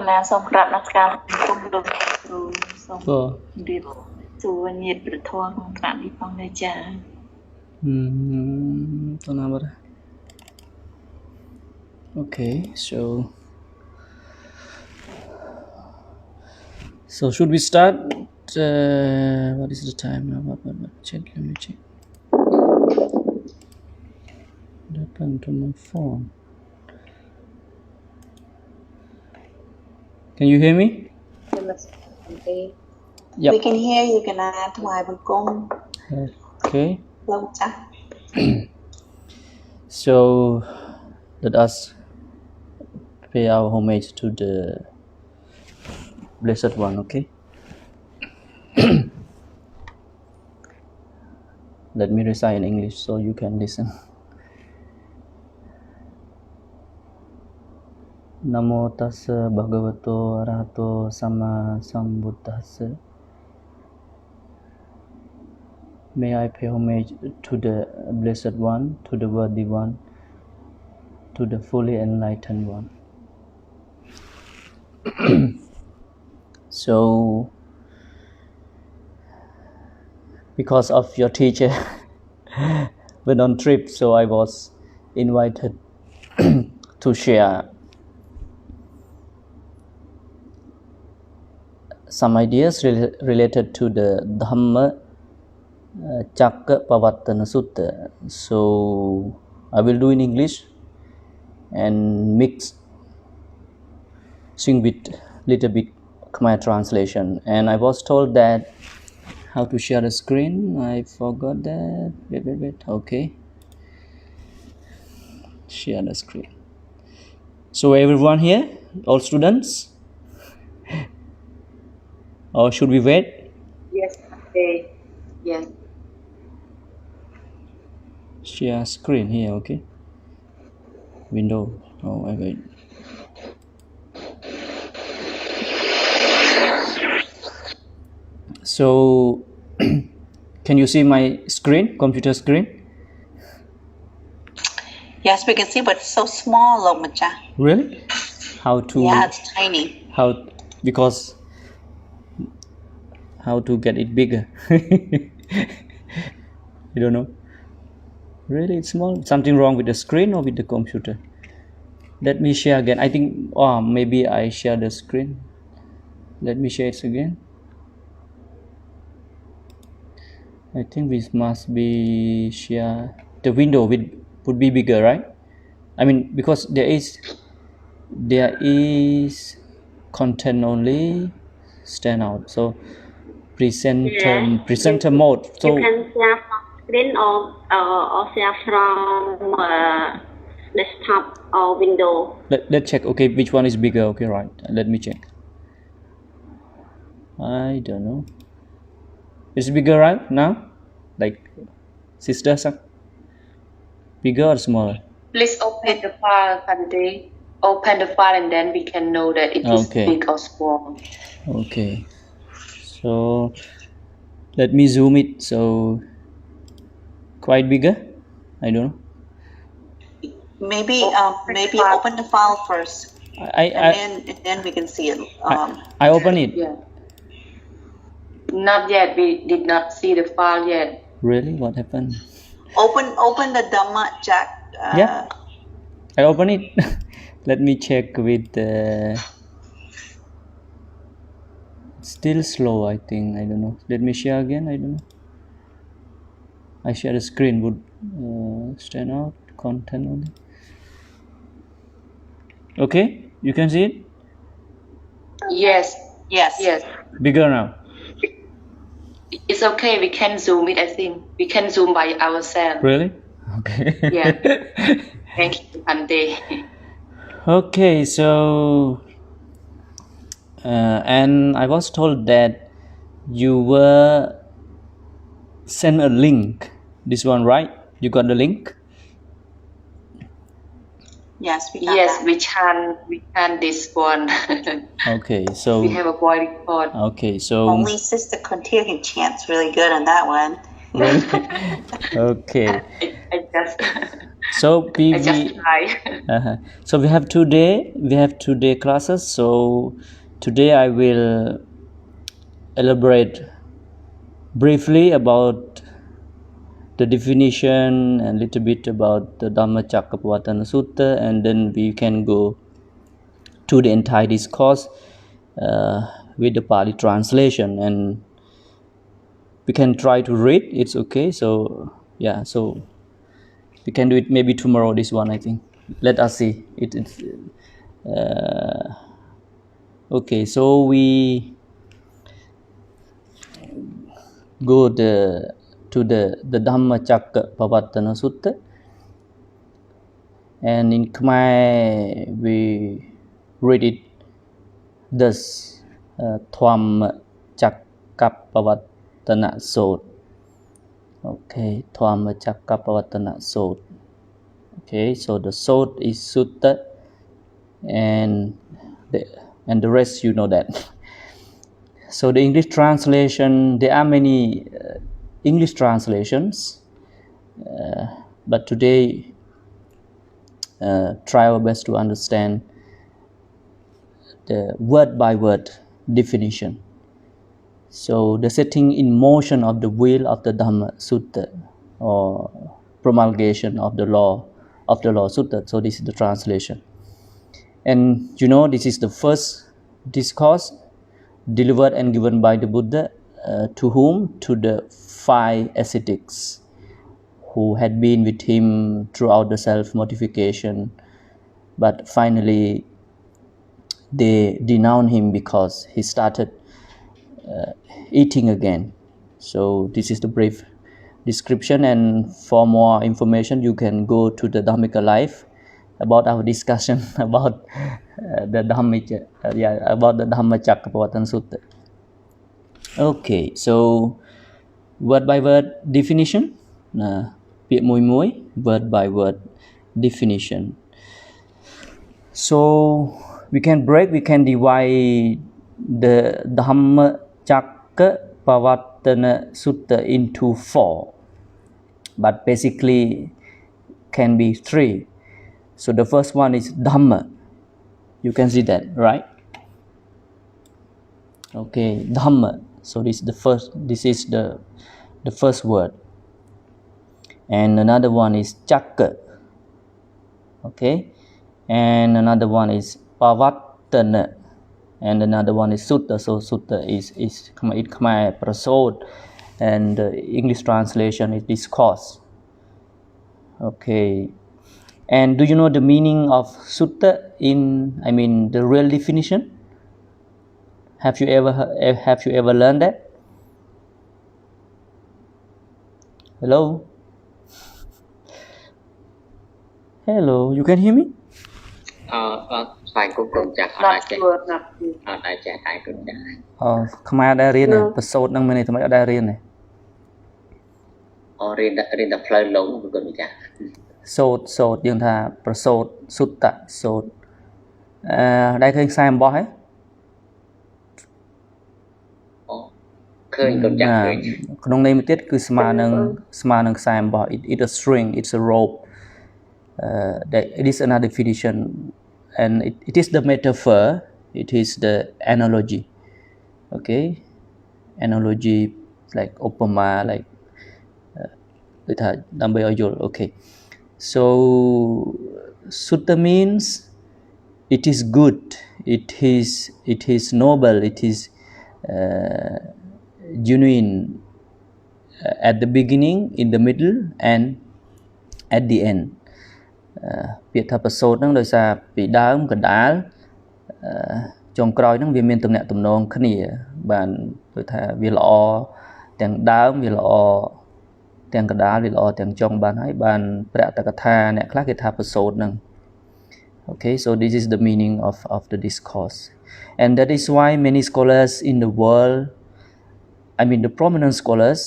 ណាសូមក្រាបនមស្ការគុំលោកគ្រូសូមរៀបសួរញាតិព្រះធម៌ក្នុងថ្នាក់នេះផងដែរចា៎តើណាបាទ Okay, so should we start? What is the time now? Check. Let me check. What happened to my phone? Can you hear me? Yep. We can hear you. Can I add my bangkong? Okay. Long cha. So let us pay our homage to the Blessed One, okay? Let me recite in English so you can listen. Namo tassa bhagavato arahato sama sambuddhassa. May I pay homage to the Blessed One, to the Worthy One, to the fully enlightened one. So, because of your teacher went on trip, so I was invited to share some ideas related to the Dhammacakkappavattana Sutta. So, I will do in English and mixing with little bit Khmer translation. And I was told that how to share the screen. I forgot that. Wait. Okay. Share the screen. So everyone here, all students? Or should we wait? Yes. Okay. Yes. Share screen here, okay? Window. Oh, I wait. So, can you see my screen, computer screen? Yes, we can see, but it's so small, Lomacha. Really? How to? Yeah, it's tiny. How to get it bigger? You don't know? Really, it's small. Something wrong with the screen or with the computer? Let me share again. I think, maybe I share the screen. Let me share it again. I think this must be share. The window would be bigger, right? I mean, because there is content only stand out. So presenter mode. So you can share from screen or share from desktop or window. Let's check. Okay, which one is bigger? Okay, right. Let me check. I don't know. It's bigger right now? Like sister suck? Bigger or smaller? Please open the file, Kante. Open the file and then we can know that it is big or small. Okay. So let me zoom it. So quite bigger? I don't know. Maybe open the file first. And then we can see it. I open it. Yeah. Not yet. We did not see the file yet. Really? What happened? Open the Dhammacakkappavattana. Yeah. I open it. Let me check with the. Still slow, I think. I don't know. Let me share again. I don't know. I share the screen. Would stand out content only. Okay, you can see it. Yes. Bigger now. It's okay. We can zoom it. I think we can zoom by ourselves. Really? Okay. Yeah. Thank you, Kante. Okay, so and I was told that you were sent a link. This one, right? You got the link? Yes, we can this one. Okay, so we have a boy report. Okay, so only Sister Contia can chant really good on that one. Really? Okay. I just. So So I just try. so we have 2 day classes. So today I will elaborate briefly about the definition and a little bit about the Dhammacakkappavattana Sutta, and then we can go to the entire discourse with the Pali translation, and we can try to read. It's okay. So yeah, so we can do it maybe tomorrow. This one, I think. Let us see. It's okay. So we go to the Dhammacakkappavattana Sutta, and in Khmer we read it thus: Dhammacakkappavattana Sutta. Okay, Dhammacakkappavattana Sutta. Okay, so the Sutta is Sutta, and the rest you know that. So the English translation, there are many English translations, but today try our best to understand the word by word definition. So the setting in motion of the wheel of the Dhamma Sutta, or promulgation of the law Sutta. So this is the translation. And this is the first discourse delivered and given by the Buddha to whom? To the 5 ascetics who had been with him throughout the self-mortification, but finally they denounced him because he started eating again. So this is the brief description, and for more information you can go to the Dhammika Life about our discussion about the Dhammacakkappavattana Sutta. Okay, so word by word definition.ពាក្យមួយ word by word definition. So we can divide the Dhammacakkappavattana Sutta into 4, but basically can be 3. So the first one is Dhamma. You can see that, right? Okay, Dhamma. So this is the first word. And another one is Cakka. Okay, and another one is Pavattana, and another one is Sutta. So Sutta is Khmer Prasod, and the English translation is discourse. Okay, and do you know the meaning of Sutta the real definition? Have you ever learned that? Hello, you can hear me? ស្វែងគប់ក្រុមចាស់អត់អាចចេះអត់អាចចេះតែក្រុមចាស់ខ្មែរដែររៀនទេប្រសូតនឹងមានន័យថាម៉េចអត់ដែររៀនទេរៀនតែផ្លូវលងក្រុមចាស់សូតយើងថាប្រសូតសុត្តសូតដែរឃើញខ្សែអំបោះហ៎ឃើញក្រុមចាស់ឃើញក្នុងន័យមួយទៀតគឺស្មើនឹងខ្សែអំបោះ it's a string, it's a rope. That it is another definition, and it is the metaphor, it is the analogy. Okay, analogy like opama, like okay. So Sutta means it is good, it is noble, it is genuine at the beginning, in the middle, and at the end. ពាក្យថាប្រសូតហ្នឹងដោយសារពីដើមកណ្ដាលចុងក្រោយហ្នឹងវាមានទំនាក់ទំនងគ្នាបានដូចថាវាល្អទាំងដើមវាល្អទាំងកណ្ដាលវាល្អទាំងចុងបានហើយបានព្រះអត្តកថាអ្នកខ្លះគេថាប្រសូតហ្នឹង Okay, so this is the meaning of the discourse, and that is why many scholars in the world, the prominent scholars,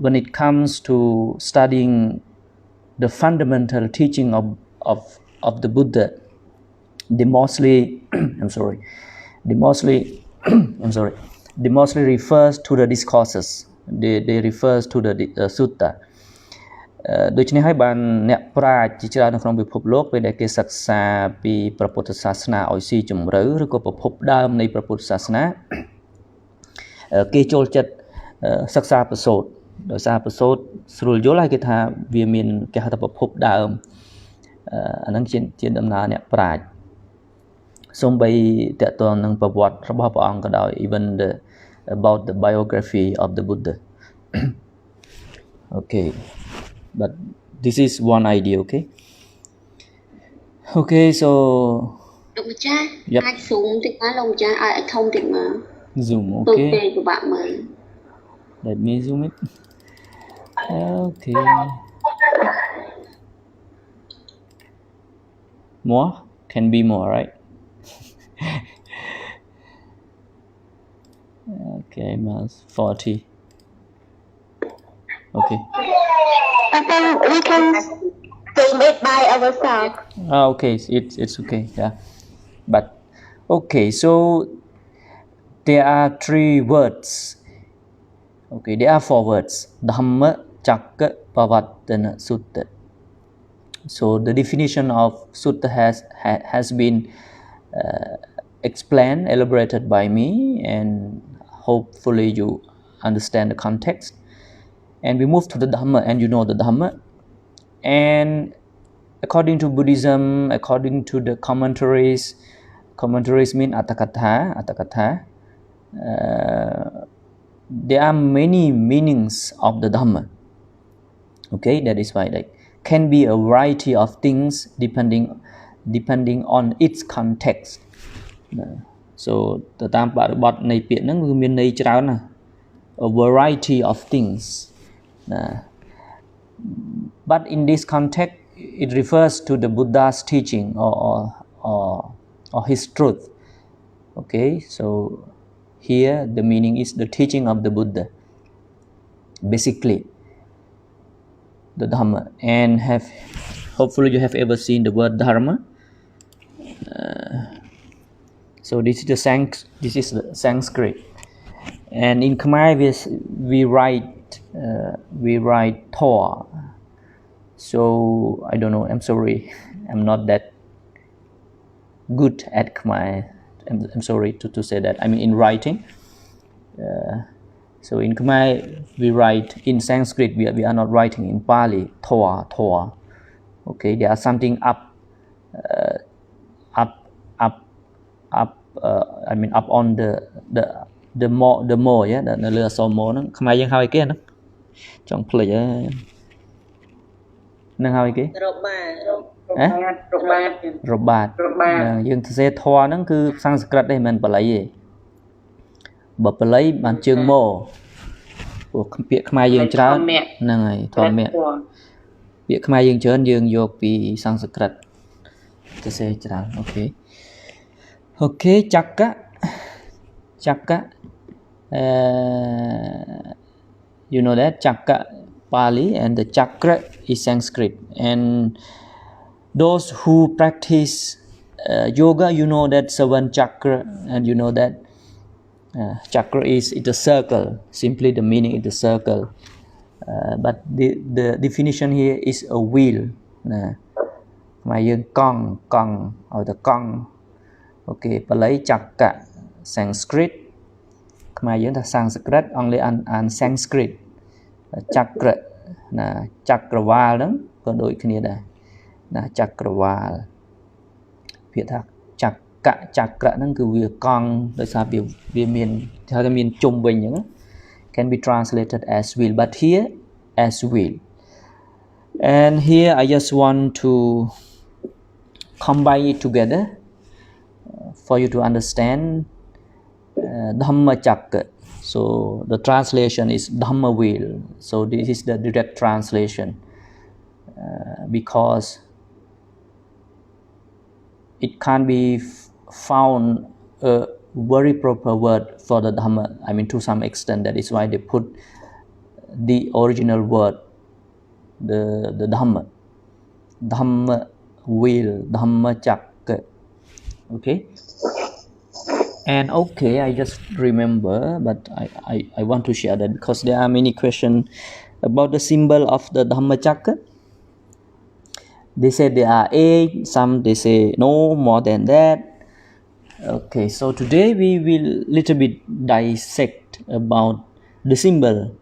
when it comes to studying the fundamental teaching of the Buddha, they mostly refers to the discourses. They refers to the sutta. ដូច្នេះហើយបានអ្នកប្រាជ្ញជាច្រើននៅក្នុងពិភពលោកពេលដែលគេសិក្សាពីព្រះពុទ្ធសាសនាឲ្យស៊ីជម្រៅឬក៏ប្រភពដើមនៃព្រះពុទ្ធសាសនាគេចូលចិត្តសិក្សាប្រសូតដោយសារប្រសូតស្រួលយល់ហើយគេថាវាមានគេហៅថាប្រភពដើមអាហ្នឹងជាដំណើរអ្នកប្រាជ្ញសូម្បីតកតងនឹងប្រវត្តិរបស់ព្រះអង្គក៏ដោយ even about the biography of the Buddha okay but this is one idea okay so លោកម្ចាស់អាច zoom តិចមកលោកម្ចាស់ឲ្យធំតិចមក zoom ទៅ okay ពេលពិបាកមើល let me zoom it okay more can be more right okay minus 40 okay we can zoom it by ourselves okay it's okay yeah but okay so there are 3 words okay there are 4 words Dhammacakkappavattana Sutta so the definition of Sutta has been explained elaborated by me and hopefully you understand the context and we move to the Dhamma and you know the Dhamma and according to Buddhism according to the commentaries mean Atthakatha there are many meanings of the Dhamma okay that is why like can be a variety of things depending on its context so ទៅតាមបរិបទនៃពាក្យហ្នឹងគឺមានន័យច្រើនណា a variety of things but in this context it refers to the Buddha's teaching or his truth okay so here the meaning is the teaching of the Buddha basically the Dhamma and hopefully you have ever seen the word Dharma so this is the Sanskrit and in Khmer we write Torah so I don't know I'm sorry I'm not that good at Khmer I'm sorry to say that I mean in writing so in Khmer we write in Sanskrit we are not writing in Pali Torah okay there are something up I mean up on the more yeah នៅលើអក្សរ more ហ្នឹងខ្មែរយើងហៅអីគេហ្នឹងចង់ភ្លេចហ្នឹងហៅអីគេរបាតយើងសរសេរធម៌ហ្នឹងគឺសំស្ក្រឹតទេមិនមែនបាលីទេបើបាលីបានជើងមកព្រោះពាក្យខ្មែរយើងច្រើនហ្នឹងហើយធម្មៈពាក្យខ្មែរយើងច្រើនយើងយកពីសំស្ក្រឹតសរសេរច្រើនokay Chakka you know that Chakka Pali and the chakra is Sanskrit and those who practice yoga you know that 7 chakra and you know that chakra is a circle simply the meaning is the circle but the definition here is a wheel មកយើងកង់ឲ្យទៅកង់អូខេបាលីចក្កៈ Sanskrit ខ្មែរយើងថាសំស្ក្រឹតអង់គ្លេសអាន Sanskrit ចក្រណាចក្រវាលហ្នឹងក៏ដូចគ្នាដែរណាចក្រវាលពាក្យថាចក្កៈចក្រៈហ្នឹងគឺវាកង់ដោយសារវាមានថាមានជុំវិញអញ្ចឹង can be translated as wheel but here as wheel and here I just want to combine it together for you to understand Dhammacakka so the translation is Dhamma wheel so this is the direct translation because it can't be found a very proper word for the Dhamma I mean to some extent that is why they put the original word the Dhamma wheel Dhammacakka okay and okay I just remember but I want to share that because there are many questions about the symbol of the Dhammacakka. They say there are 8, some they say no, more than that. Okay, so today we will little bit dissect about the symbol.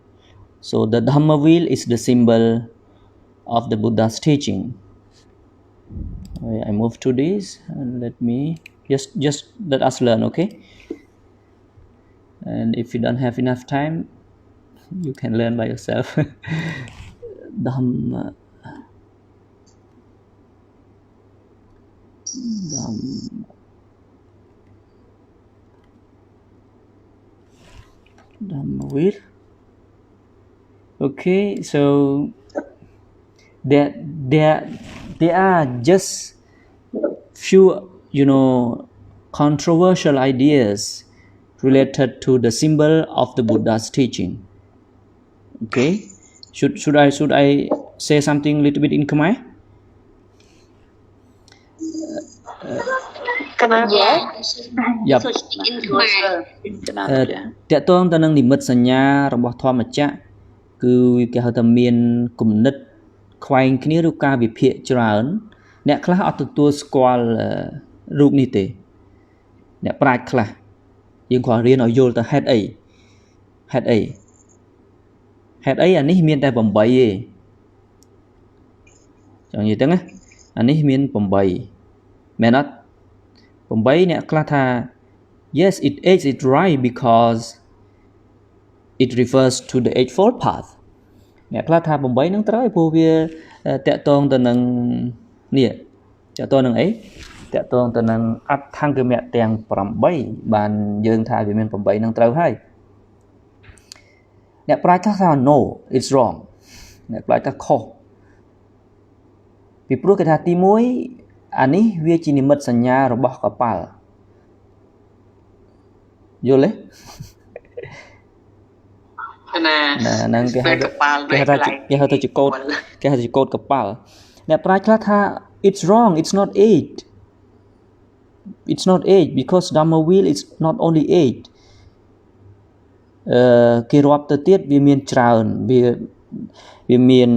So the Dhamma wheel is the symbol of the Buddha's teaching. I move to this and let me just let us learn, okay? And if you don't have enough time, you can learn by yourself. Dhamma wheel. Okay, so there are just few controversial ideas related to the symbol of the Buddha's teaching. Okay, should I say something a little bit in Khmer? Yep. តកតងទៅនឹងនិមិត្តសញ្ញារបស់ធម្មចក្រគឺគេហៅថាមានគំនិតខ្វែងគ្នាឬការវិភាគច្រើនអ្នកខ្លះអត់ទទួលស្គាល់រូបនេះទេអ្នកប្រាជ្ញខ្លះយើងគ្រាន់រៀនឲ្យយល់ទៅហេតុអីអានេះមានតែ8ទេចង់និយាយទៅណាអានេះមាន8មែនអត់8អ្នកខ្លះថា yes it right because it refers to the eightfold path អ្នកខ្លះថា8នឹងត្រូវព្រោះវាតកតងទៅនឹងនេះតកតងនឹងអីតកតងទៅនឹងអដ្ឋង្គមៈទាំង8បានយើងថាវាមាន8នឹងត្រូវហើយអ្នកប្រាជ្ញថា no it's wrong អ្នកប្រាជ្ញថាខុសពីព្រោះគេថាទី1អានេះវាជានិមិត្តសញ្ញារបស់កប៉ាល់យល់ទេហ្នឹងគេហៅកប៉ាល់គេហៅទៅជាកូដកប៉ាល់អ្នកប្រាជ្ញខ្លះថា it's wrong it's not 8 because Dhamma wheel is not only 8គេរាប់ទៅទៀតវាមានច្រើនវាមាន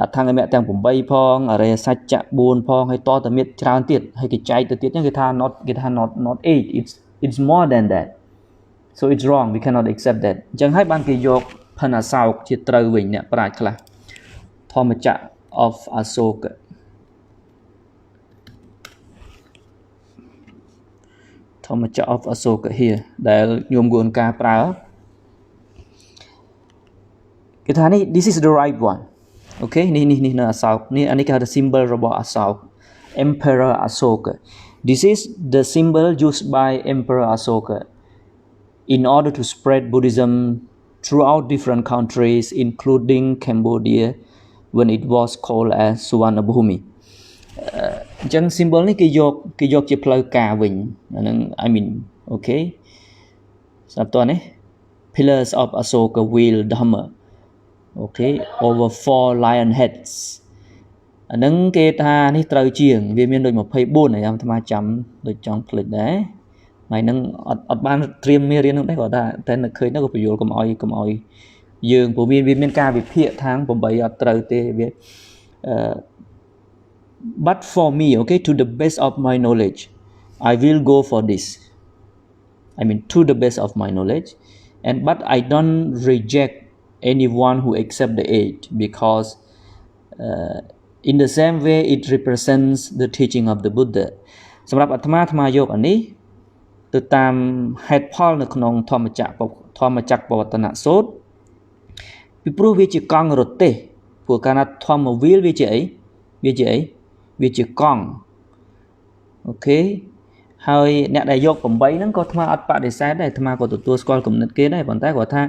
អដ្ឋង្គមៈទាំង8ផងអរិយសច្ចៈ4ផងហើយតទៅមានច្រើនទៀតហើយគេចែកទៅទៀតហ្នឹងគេថា not 8 it's more than that so it's wrong we cannot accept that អញ្ចឹងហើយបានគេយកផនអសោកជាត្រូវវិញអ្នកប្រាជ្ញខ្លះ Dhammacakka of Asoka Dhammacakka of Asoka here ដែលញោមគួរការប្រើគេថានេះ this is the right one okay នេះនៅអសោកនេះអានេះគេហៅថា symbol របស់អសោក Emperor Asoka this is the symbol used by Emperor Asoka in order to spread Buddhism throughout different countries including Cambodia when it was called as Suvarnabhumi អញ្ចឹង symbol នេះគេយកជាផ្លូវការវិញអាហ្នឹង I mean okay ស្រាប់តនេះ pillars of Asoka wheel Dhamma okay over 4 lion heads អាហ្នឹងគេថានេះត្រូវជាងវាមានដូច24ហើយអាត្មាចាំដូចចង់ភ្លេចដែរហើយហ្នឹងអត់បានត្រៀមមេរៀនហ្នឹងដែរគាត់ថាតែនៅឃើញទៅក៏បញ្យល់កុំឲ្យយើងព្រោះវាមានការវិភាគខាង8អត់ត្រូវទេវាbut for me okay to the best of my knowledge I will go for this I mean to the best of my knowledge but I don't reject anyone who accept the 8 because in the same way it represents the teaching of the Buddha សម្រាប់អាត្មាយកអានេះទៅតាមហេតុផលនៅក្នុងធម្មចក្របវត្តនសូត្រពីព្រោះវាជាកង់រទេះព្រោះកាលណាធម្មវាលវាជាអីវាជាកង់អូខេហើយអ្នកដែលយក8ហ្នឹងក៏អាត្មាអត់បដិសេធដែរអាត្មាក៏ទទួលស្គាល់គំនិតគេដែរប៉ុន្តែគាត់ថា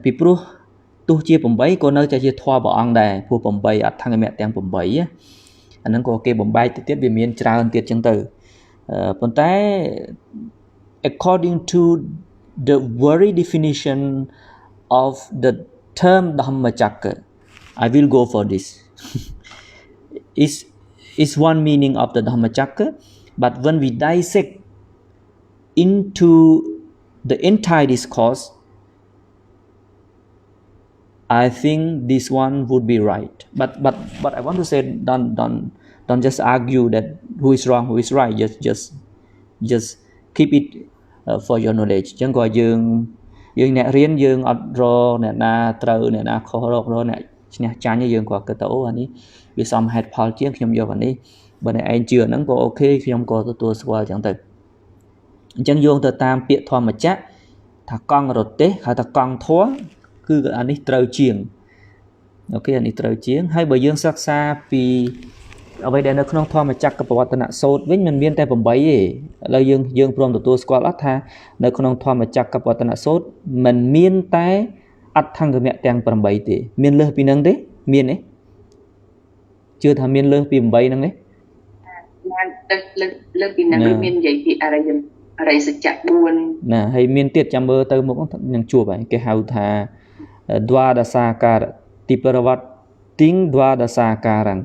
ពីព្រោះទោះជា8ក៏នៅតែជាធម៌ព្រះអង្គដែរព្រោះ8អត្ថង្គមៈទាំង8អាហ្នឹងក៏គេបំបែកទៅទៀតវាមានច្រើនទៀតចឹងទៅប៉ុន្តែ according to the very definition of the term Dhammacakka I will go for this is one meaning of the Dhammacakka but when we dissect into the entire discourse I think this one would be right but I want to say don't just argue that who is wrong who is right just keep it for your knowledge ចឹងក៏យើងអ្នករៀនយើងអត់រអ្នកណាត្រូវអ្នកណាខុសរអ្នកឈ្នះចាញ់យើងក៏គិតទៅអូអានេះវាសមហេតុផលជាងខ្ញុំយកអានេះបើអ្នកឯងជឿហ្នឹងក៏អូខេខ្ញុំក៏ទទួលស្គាល់ចឹងទៅអញ្ចឹងយោងទៅតាមពាក្យធម្មចក្រថាកង់រទេះហៅថាកង់ធម៌គឺអានេះត្រូវជាងអូខេអានេះត្រូវជាងហើយបើយើងសិក្សាពីអ្វីដែលនៅក្នុងធម្មចក្រកបវត្តនសូត្រវិញមិនមានតែ8ទេឥឡូវយើងព្រមទទួលស្គាល់អត់ថានៅក្នុងធម្មចក្រកបវត្តនសូត្រមិនមានតែអត្ថង្គមៈទាំង8ទេមានលើសពីហ្នឹងទេមានទេជឿថាមានលើសពី8ហ្នឹងទេបានលើសពីហ្នឹងមាននិយាយពីអរិយសច្ចៈ4ណាហើយមានទៀតចាំមើលទៅមុខនឹងជួបហើយគេហៅថាឌ្វាដសាការទីប្រវត្តិទីងឌ្វាដសាការំ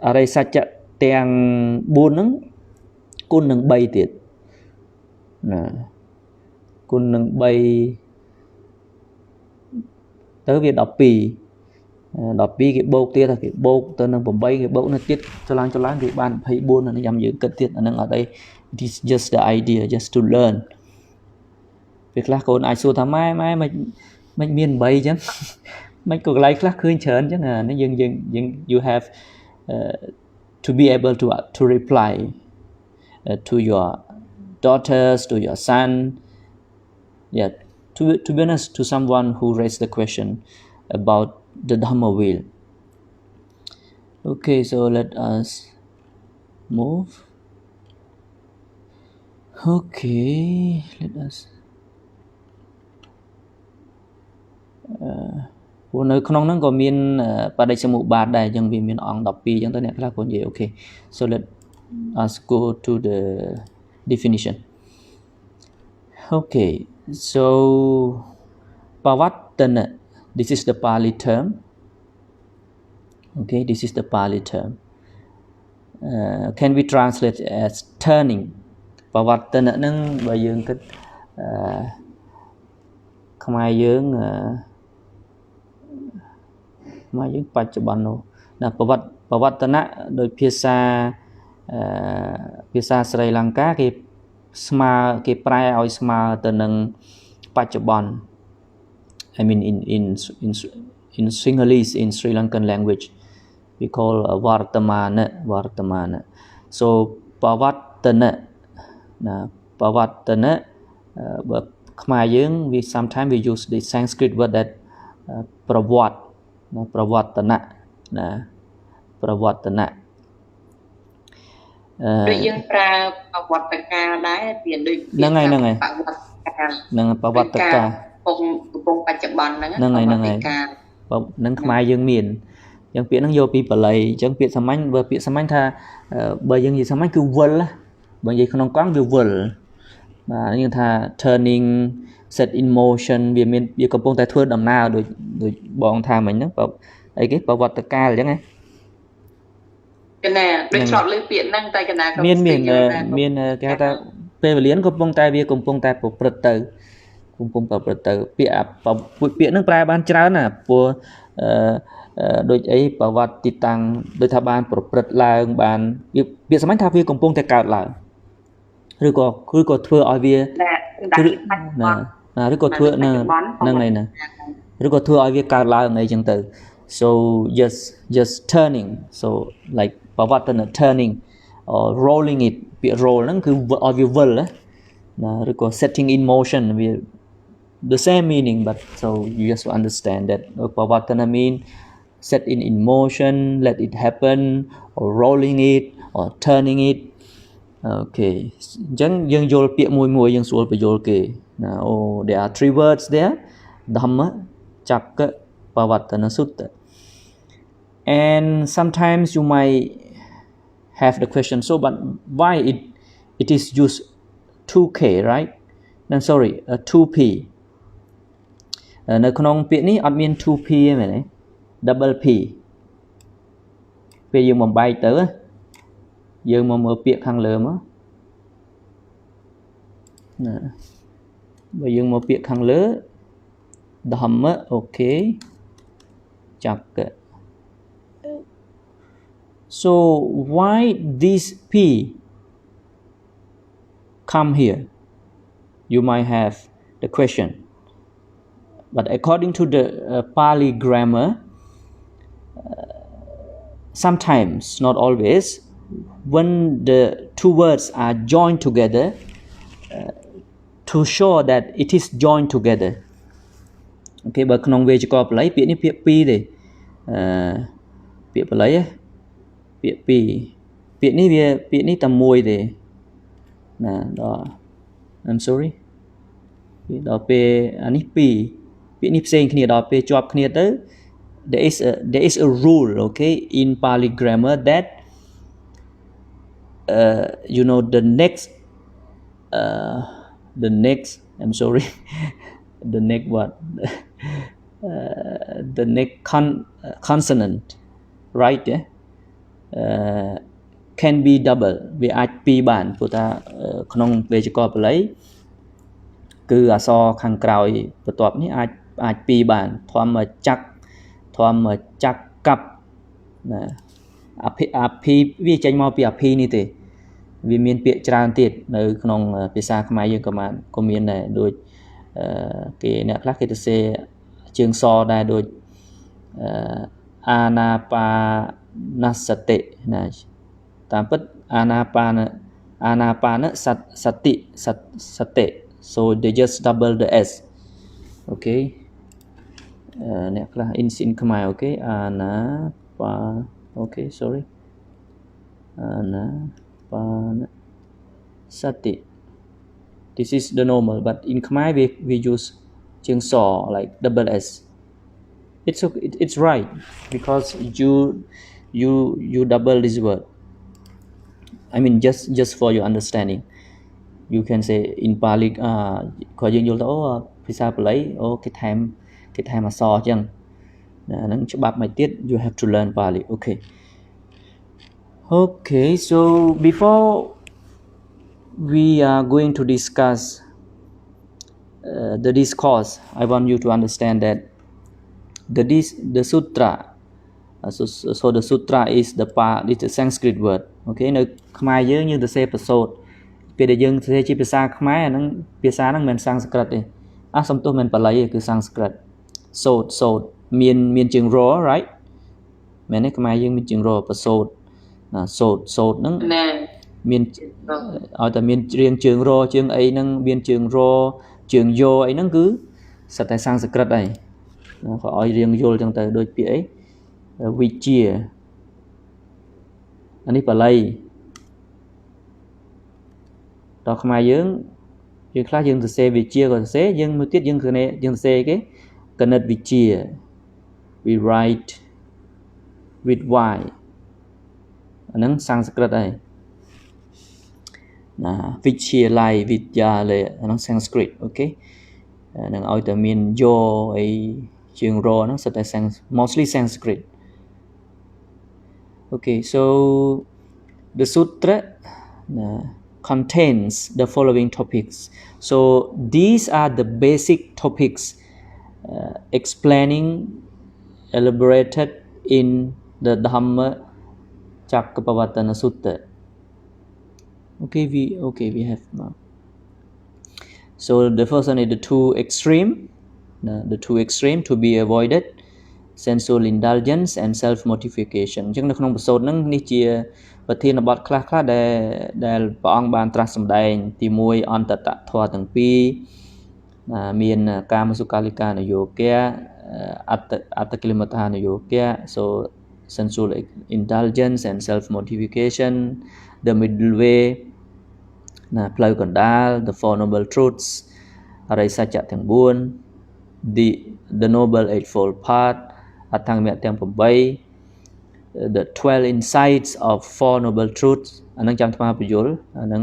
អរិយសច្ចៈទាំង4ហ្នឹងគុណនឹង3ទៀតណាគុណនឹង3ទៅវា12គេបូកទៀតគេបូកទៅនឹង8គេបូកនៅទៀតចឡើងគេបាន24អានេះចាំយើងគិតទៀតអានឹងអត់អី it is just the idea just to learn ពេលខ្លះកូនអាចសួរថាម៉ែមិនមាន8អញ្ចឹងមិនក៏កន្លែងខ្លះឃើញច្រើនអញ្ចឹងនេះយើង you have to be able to reply to your daughters to your son yeah to be honest to someone who raised the question about the Dhamma wheel okay so let us move okay let us នៅក្នុងហ្នឹងក៏មានបដិសមុបាទដែរអញ្ចឹងវាមានអង្គ12អញ្ចឹងទៅអ្នកខ្លះគាត់និយាយ okay so let us go to the definition okay so pavattana this is the Pali term okay this is the Pali term can we translate as turning pavattana ហ្នឹងបើយើងគិតខ្មែរយើងបច្ចុប្បន្ននោះណាប្រវត្តិនៈដោយភាសាស្រីលង្កាគេស្មើគេប្រែឲ្យស្មើទៅនឹងបច្ចុប្បន្ន I mean in Sinhalese in Sri Lankan language we call vartamana so pavattana ណាpavattana បើខ្មែរយើង we sometimes we use the Sanskrit word that ប្រវត្តិប្រវត្តិនៈណាប្រវត្តិនៈដូចយើងប្រើប្រវត្តិការដែរវាដូចហ្នឹងហើយនឹងប្រវត្តិការកំពុងបច្ចុប្បន្នហ្នឹងហ្នឹងខ្មែរយើងមានអញ្ចឹងពាក្យហ្នឹងយកពីបាលីអញ្ចឹងពាក្យសាមញ្ញបើពាក្យសាមញ្ញថាបើយើងនិយាយសាមញ្ញគឺវិលបើនិយាយក្នុងកង់វាវិលបាទយើងថា turning set in motion វាកំពុងតែធ្វើដំណើរដូចបងថាមិញហ្នឹងអីគេប្រវត្តិកាលអញ្ចឹងហ៎កណាដូចឆ្លប់លើពាក្យហ្នឹងតែកណាក៏មានគេថាពេលវេលាកំពុងតែប្រព្រឹត្តទៅពាក្យហ្នឹងប្រែបានច្រើនណាព្រោះដូចអីប្រវត្តិតាំងដូចថាបានប្រព្រឹត្តឡើងបានពាក្យសាមញ្ញថាវាកំពុងតែកើតឡើងឬក៏ធ្វើឲ្យវាឬក៏ធ្វើហ្នឹងឯណាឬក៏ធ្វើឲ្យវាកើតឡើងអីចឹងទៅ so just turning so like ប្រវត្តិន turning or rolling it ពាក្យ roll ហ្នឹងគឺឲ្យវាវិលណាឬក៏ setting in motion វា the same meaning but so you just understand that ប្រវត្តិន mean set in motion let it happen or rolling it or turning it okay អញ្ចឹងយើងយល់ពាក្យមួយយើងស្រួលបញ្យល់គេណាអូ there are 3 words there Dhammacakkappavattana Sutta and sometimes you might have the question so but why it is used 2k right no sorry 2p នៅក្នុងពាក្យនេះអត់មាន 2p ទេមែនទេ double p ពេលយើងបំបែកទៅយើងមកមើលពាក្យខាងលើមកណាបើយើងមកពាក្យខាងលើ Dhamma, okay. Chakka. So why this P come here? You might have the question. But according to the Pali grammar, sometimes, not always, when the two words are joined together, to show that it is joined together. Okay, បើក្នុងវេយ្យាករណ៍បល័យពាក្យនេះពាក្យពីរទេពាក្យបល័យពាក្យពីរពាក្យនេះតែមួយទេណាដល់ I'm sorry ដល់ពេលអានេះពីរពាក្យនេះផ្សេងគ្នាដល់ពេលជាប់គ្នាទៅ there is a rule, okay, in Pali grammar that the next I'm sorry the next what the next consonant, right, can be double វាអាចពីរបានព្រោះថាក្នុងវេយ្យាករណ៍បល័យគឺអក្សរខាងក្រោយបន្ទាប់នេះអាចពីរបានធម្មចក្កប់ណាអភិវាចេញមកពីអភិនេះទេវាមានពាក្យច្រើនទៀតនៅក្នុងភាសាខ្មែរយើងក៏មានដែរដូចគេអ្នកខ្លះគេទៅសេជើងសដែរដូចអាណាបានសតិណាតាមពិតអាណាបានសតិ so they just double the s, okay, អ្នកខ្លះ in ខ្មែរ okay អាណាបា okay sorry អាណាបានសតិ this is the normal, but in Khmer we use ជើងស like double s. It's right because you double this word. I mean just for your understanding, you can say in Pali ក៏យើងយល់ទៅភាសាបាលីគេថែមអក្សរអញ្ចឹងហ្នឹងច្បាប់មួយទៀត you have to learn Pali. Okay, so before we are going to discuss the discourse, I want you to understand that the sutra, so the sutra is the Sanskrit word, okay នៅខ្មែរយើងទៅសេប្រសូតពេលដែលយើងទៅសេជាភាសាខ្មែរអាហ្នឹងភាសាហ្នឹងមិនមែនសំស្ក្រឹតទេសំទោសមិនបាលីទេគឺសំស្ក្រឹតសូតមានជើងរ right មែនទេខ្មែរយើងមានជើងរប្រសូតសូតហ្នឹងមានឲ្យតែមានរៀងជើងរជើងអីហ្នឹងមានជើងរជើងយោអីហ្នឹងគឺសិតតែសំស្ក្រឹតហើយក៏ឲ្យរៀងយល់ចឹងទៅដូចពាក្យអីវិជាអានេះបាលីដល់ខ្មែរយើងខ្លះយើងសរសេរវិជាក៏សរសេរយើងមួយទៀតយើងសរសេរគេគណិតវិជា we write with y អាហ្នឹងសំស្ក្រឹតហើយណាវិទ្យាល័យវិទ្យាល័យអាហ្នឹង Sanskrit, okay នឹងឲ្យតែមានយោអីជើងរហ្នឹងសិតតែ mostly Sanskrit. Okay, so the sutra contains the following topics. So these are the basic topics elaborated in the Dhammacakkappavattana Sutta. Okay, we have now. So the first one is the two extreme to be avoided, sensual indulgence and self mortification. អញ្ចឹងនៅក្នុងបទសូត្រហ្នឹងនេះជាប្រធានបទខ្លះដែលព្រះអង្គបានត្រាស់សម្ដែងទី1អន្តតធម៌ទាំងពីរមានកាមសុខាលិកានយោគៈអត្តកិលមដ្ឋានយោគៈ so sensual indulgence and self mortification, the middle way ផ្លូវកណ្ដាល the four noble truths អរិយសច្ចៈទាំង4 the noble eightfold path អដ្ឋង្គមទាំង8 the 12 insights of four noble truths អានឹងចាំថ្មបញ្យល់អានឹង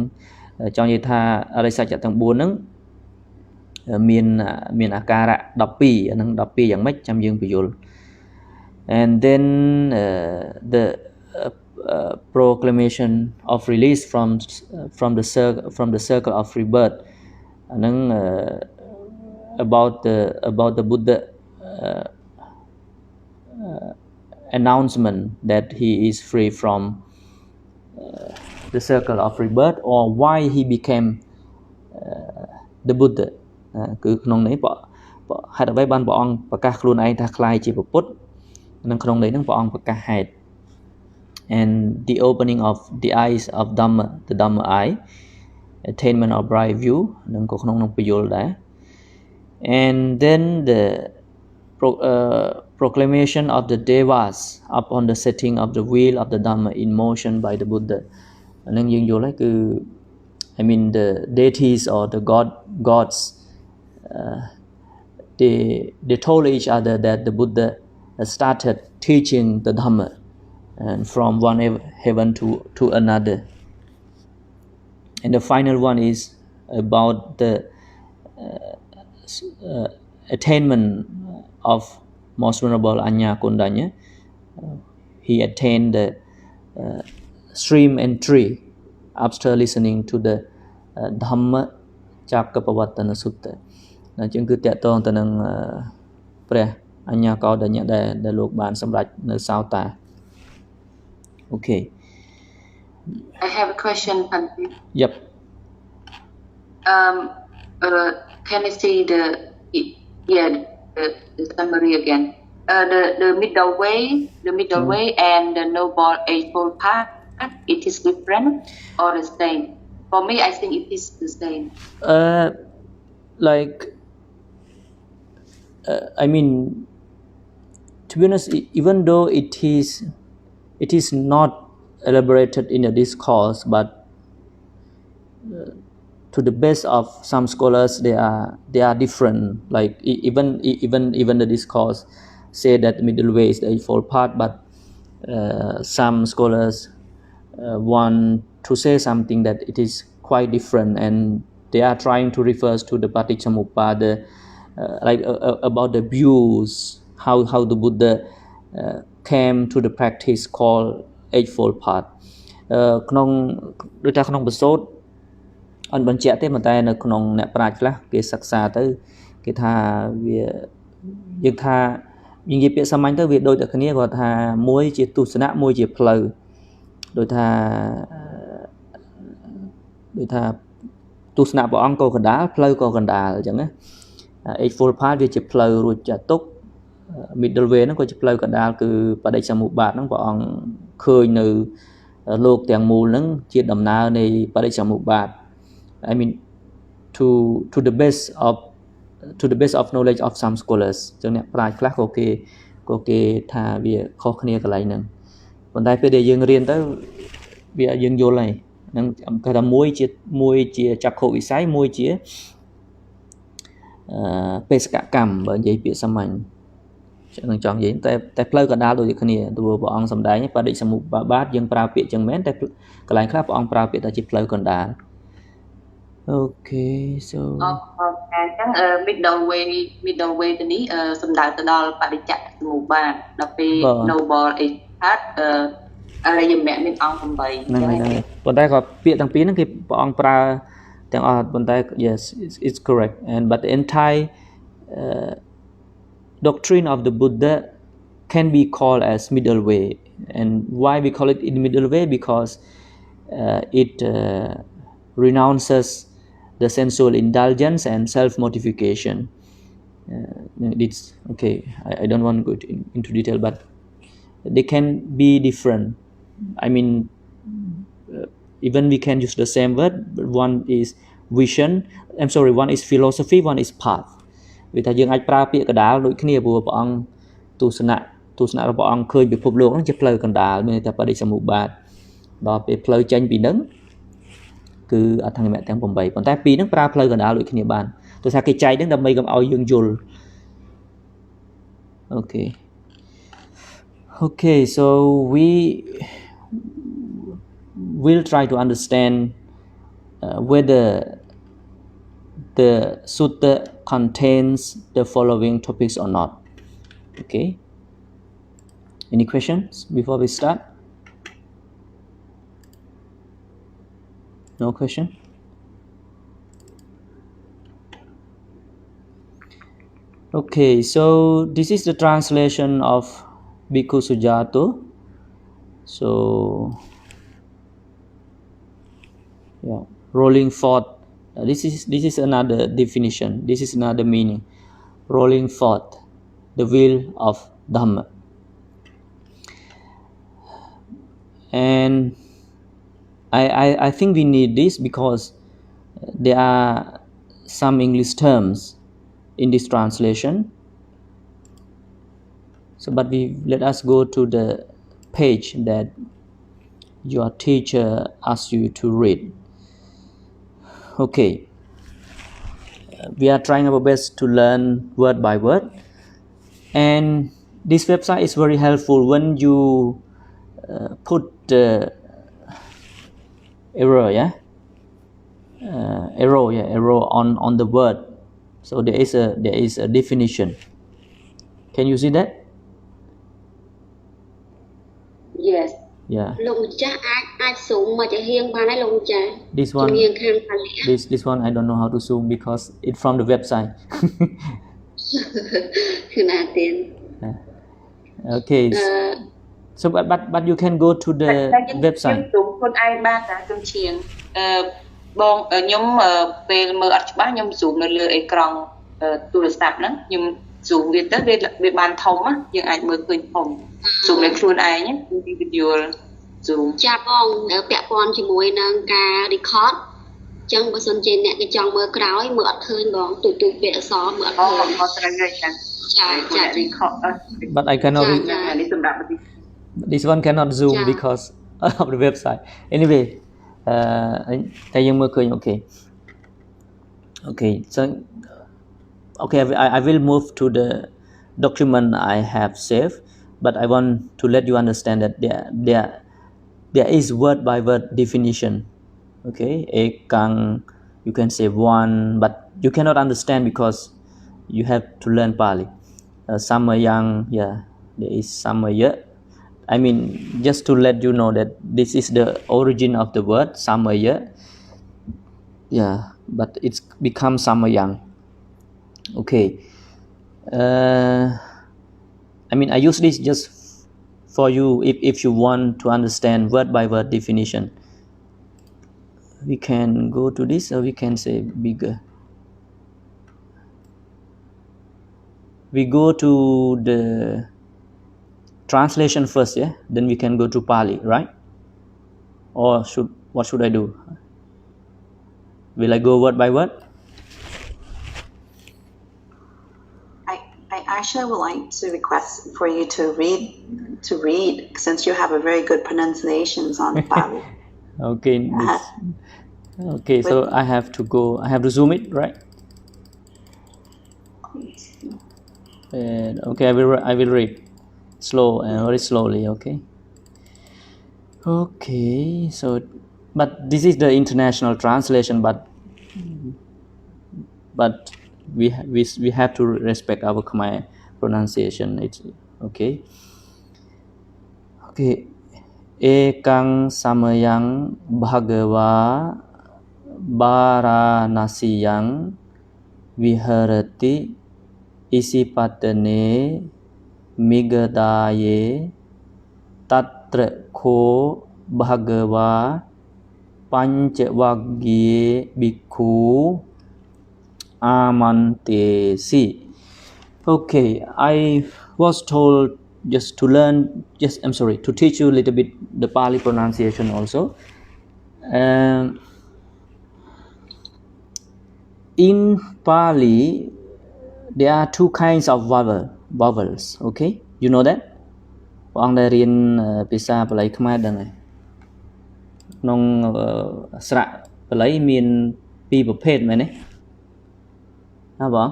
ចង់និយាយថាអរិយសច្ចៈទាំង4ហ្នឹងមានអាការៈ12អានឹង12យ៉ាងម៉េចចាំយើងបញ្យល់ and then the proclamation of release from the circle of rebirth អានឹង about the Buddha announcement that he is free from the circle of rebirth, or why he became the Buddha គឺក្នុងនេះហេតុអ្វីបានព្រះអង្គប្រកាសខ្លួនឯងថាខ្លាយជាពុទ្ធនិងក្នុងន័យហ្នឹងព្រះអង្គប្រកាសហេតុ and the opening of the eyes of Dhamma, the Dhamma eye, attainment of right view នឹងក៏ក្នុងពយល់ដែរ and then the proclamation of the devas upon the setting of the wheel of the Dhamma in motion by the Buddha នឹងយើងយល់ហើយគឺ I mean the deities or the gods they told each other that the Buddha started teaching the Dhamma and from one heaven to another. And the final one is about the attainment of most venerable Anya Kundanya. He attained the stream entry after listening to the Dhammacakkappavattana Sutta. អញ្ចឹងគឺតកតងទៅនឹងព្រះអញ្ញាកោដញ្ញៈដែលលោកបានសម្រេចនៅសោតា Okay. I have a question, Bhante. Yep. Can I see the summary again? The middle way and the noble eightfold path, it is different or the same? For me, I think it is the same. Like I mean, to be honest, even though it is not elaborated in a discourse, but to the best of some scholars, they are different. Like even the discourse say that the middle way is the eightfold path, but some scholars want to say something that it is quite different, and they are trying to refer to the Paticcasamuppada, about the views, how the Buddha came to the practice called eightfold path. ក្នុងដូចថាក្នុងបទសូត្រអត់បញ្ជាក់ទេប៉ុន្តែនៅក្នុងអ្នកប្រាជ្ញខ្លះគេសិក្សាទៅគេថាវាយើងថានិយាយពាក្យសាមញ្ញទៅវាដូចតែគ្នាគាត់ថាមួយជាទស្សនៈមួយជាផ្លូវដូចថាទស្សនៈព្រះអង្គក៏កណ្ដាលផ្លូវក៏កណ្ដាលអញ្ចឹងណា eightfold path វាជាផ្លូវរួចចាត់ទុក middle way ហ្នឹងក៏ជាផ្លូវកណ្ដាលគឺបដិសមុបាទហ្នឹងព្រះអង្គឃើញនៅលោកទាំងមូលហ្នឹងជាដំណើរនៃបដិសមុបាទ I mean to the best of knowledge of some scholars ចឹងអ្នកប្រាជ្ញខ្លះក៏គេថាវាខុសគ្នាកន្លែងហ្នឹងប៉ុន្តែពេលដែលយើងរៀនទៅវាយើងយល់ហើយហ្នឹងគេថាមួយជាចក្ខុវិស័យមួយជាបេសកកម្មបើនិយាយពាក្យសាមញ្ញនឹងចង់និយាយតែផ្លូវកណ្ដាលដូចគ្នាទោះព្រះអង្គសម្ដែងបដិសមុបាទយើងប្រើពាក្យចឹងមែនតែកន្លែងខ្លះព្រះអង្គប្រើពាក្យថាជាផ្លូវកណ្ដាល Okay so អញ្ចឹង middle way ទៅនេះសំដៅទៅដល់បដិច្ចសមុបាទដល់ពេល noble eight path អរិយមគ្គមានអង្គ 8 ហ្នឹងហើយប៉ុន្តែក៏ពាក្យទាំងពីរហ្នឹងគេព្រះអង្គប្រើទាំងអស់ប៉ុន្តែ yes it's correct and but the entire doctrine of the Buddha can be called as middle way, and why we call it in middle way because it renounces the sensual indulgence and self-mortification. It's okay. I don't want to go into detail, but they can be different. I mean, even we can use the same word, but one is vision. I'm sorry, one is philosophy, one is path. វាថាយើងអាចប្រើពាក្យកណ្ដាលដូចគ្នាព្រោះព្រះអង្គទស្សនៈរបស់ព្រះអង្គឃើញពិភពលោកហ្នឹងជាផ្លូវកណ្ដាលមានតែបដិសមុបាទដល់ពេលផ្លូវចេញពីហ្នឹងគឺអត្ថង្គមៈទាំង 8 ប៉ុន្តែពីរហ្នឹងប្រើផ្លូវកណ្ដាលដូចគ្នាបានទោះថាគេចែកហ្នឹងដើម្បីកុំឲ្យយើងយល់ Okay so we will try to understand whether the sutta contains the following topics or not. Okay. Any questions before we start? No question? Okay, so this is the translation of Bhikkhu Sujato. So, yeah, rolling forth. This is another definition. This is another meaning. Rolling forth the wheel of Dhamma. And I think we need this because there are some English terms in this translation. So, but let us go to the page that your teacher asked you to read. Okay, we are trying our best to learn word by word, and this website is very helpful when you put the error on the word. So there is a definition. Can you see that? Yes. Yeah. This one I don't know how to zoom because it's from the website. Okay. So but you can go to the website. ខ្លួនឯងបានតាជុំឈៀងបងខ្ញុំពេលមើលអត់ច្បាស់ខ្ញុំ zoom នៅលើអេក្រង់ទូរស័ព្ទហ្នឹងខ្ញុំ zoom វាទៅវាបានធំយើងអាចមើលឃើញធំ zoom នៅខ្លួនឯង individual zoom ចាបងពាក់ព័ន្ធជាមួយនឹងការ record ចឹងបើសិនជាអ្នកគេចង់មើលក្រោយមើលអត់ឃើញបងទូទូពាក្យអក្សរមើលអត់ឃើញអត់ត្រូវទេចាចា record But I cannot read. នេះសម្រាប់ This one cannot zoom because of the website. Anyway, okay. So, okay, I will move to the document I have saved, but I want to let you understand that there is word by word definition. Okay, ekang, you can say one, but you cannot understand because you have to learn Pali. Samayang, yeah, there is samaya. I mean, just to let you know that this is the origin of the word samaya. Yeah, but it's become samayang. Okay. I mean, I use this just for you if you want to understand word by word definition. We can go to this, or we can say bigger. We go to the translation first, yeah, then we can go to Pali, right? Or what should I do? Will I go word by word? I actually would like to request for you to read since you have a very good pronunciations on Pali. Okay. Okay, so I have to zoom it, right? And okay, I will read slow and very slowly. Okay, so but this is the international translation, but we have to respect our Khmer pronunciation. It's okay. Ekang samayang bhagava varanasiyang viharati isipatane migadaye tatra ko bhagava panchavagye bhikkhu amantesi. Okay, I was told to teach you a little bit the Pali pronunciation also. In Pali, there are two kinds of vowels. Okay, you know that? បងដែលរៀនភាសាបាលីខ្មែរដឹងហើយក្នុងស្រៈបាលីមានពីរប្រភេទមែនទេណាបង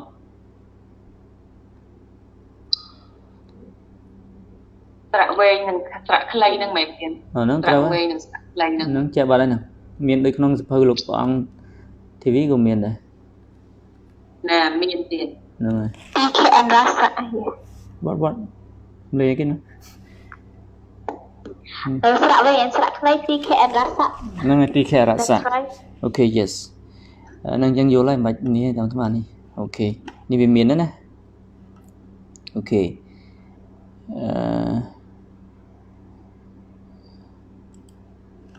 ស្រៈវែងនិងស្រៈខ្លីនឹងមិនមានហ្នឹងត្រូវវែងនិងស្រៈខ្លីហ្នឹងចេះបាត់ហើយហ្នឹងមានដូចក្នុងសភៅលោកព្រះអង្គ TV ក៏មានដែរណាមានទៀតហ្នឹងហើយ TKM រស័កបាត់លេគេណាស្រៈវែងស្រៈខ្លី TKM រស័កហ្នឹងហើយ TKM រស័ក Okay, yes ហ្នឹងចឹងយល់ហើយមិនបាច់នេះតាមស្មាននេះអូខេនេះវាមានណា Okay.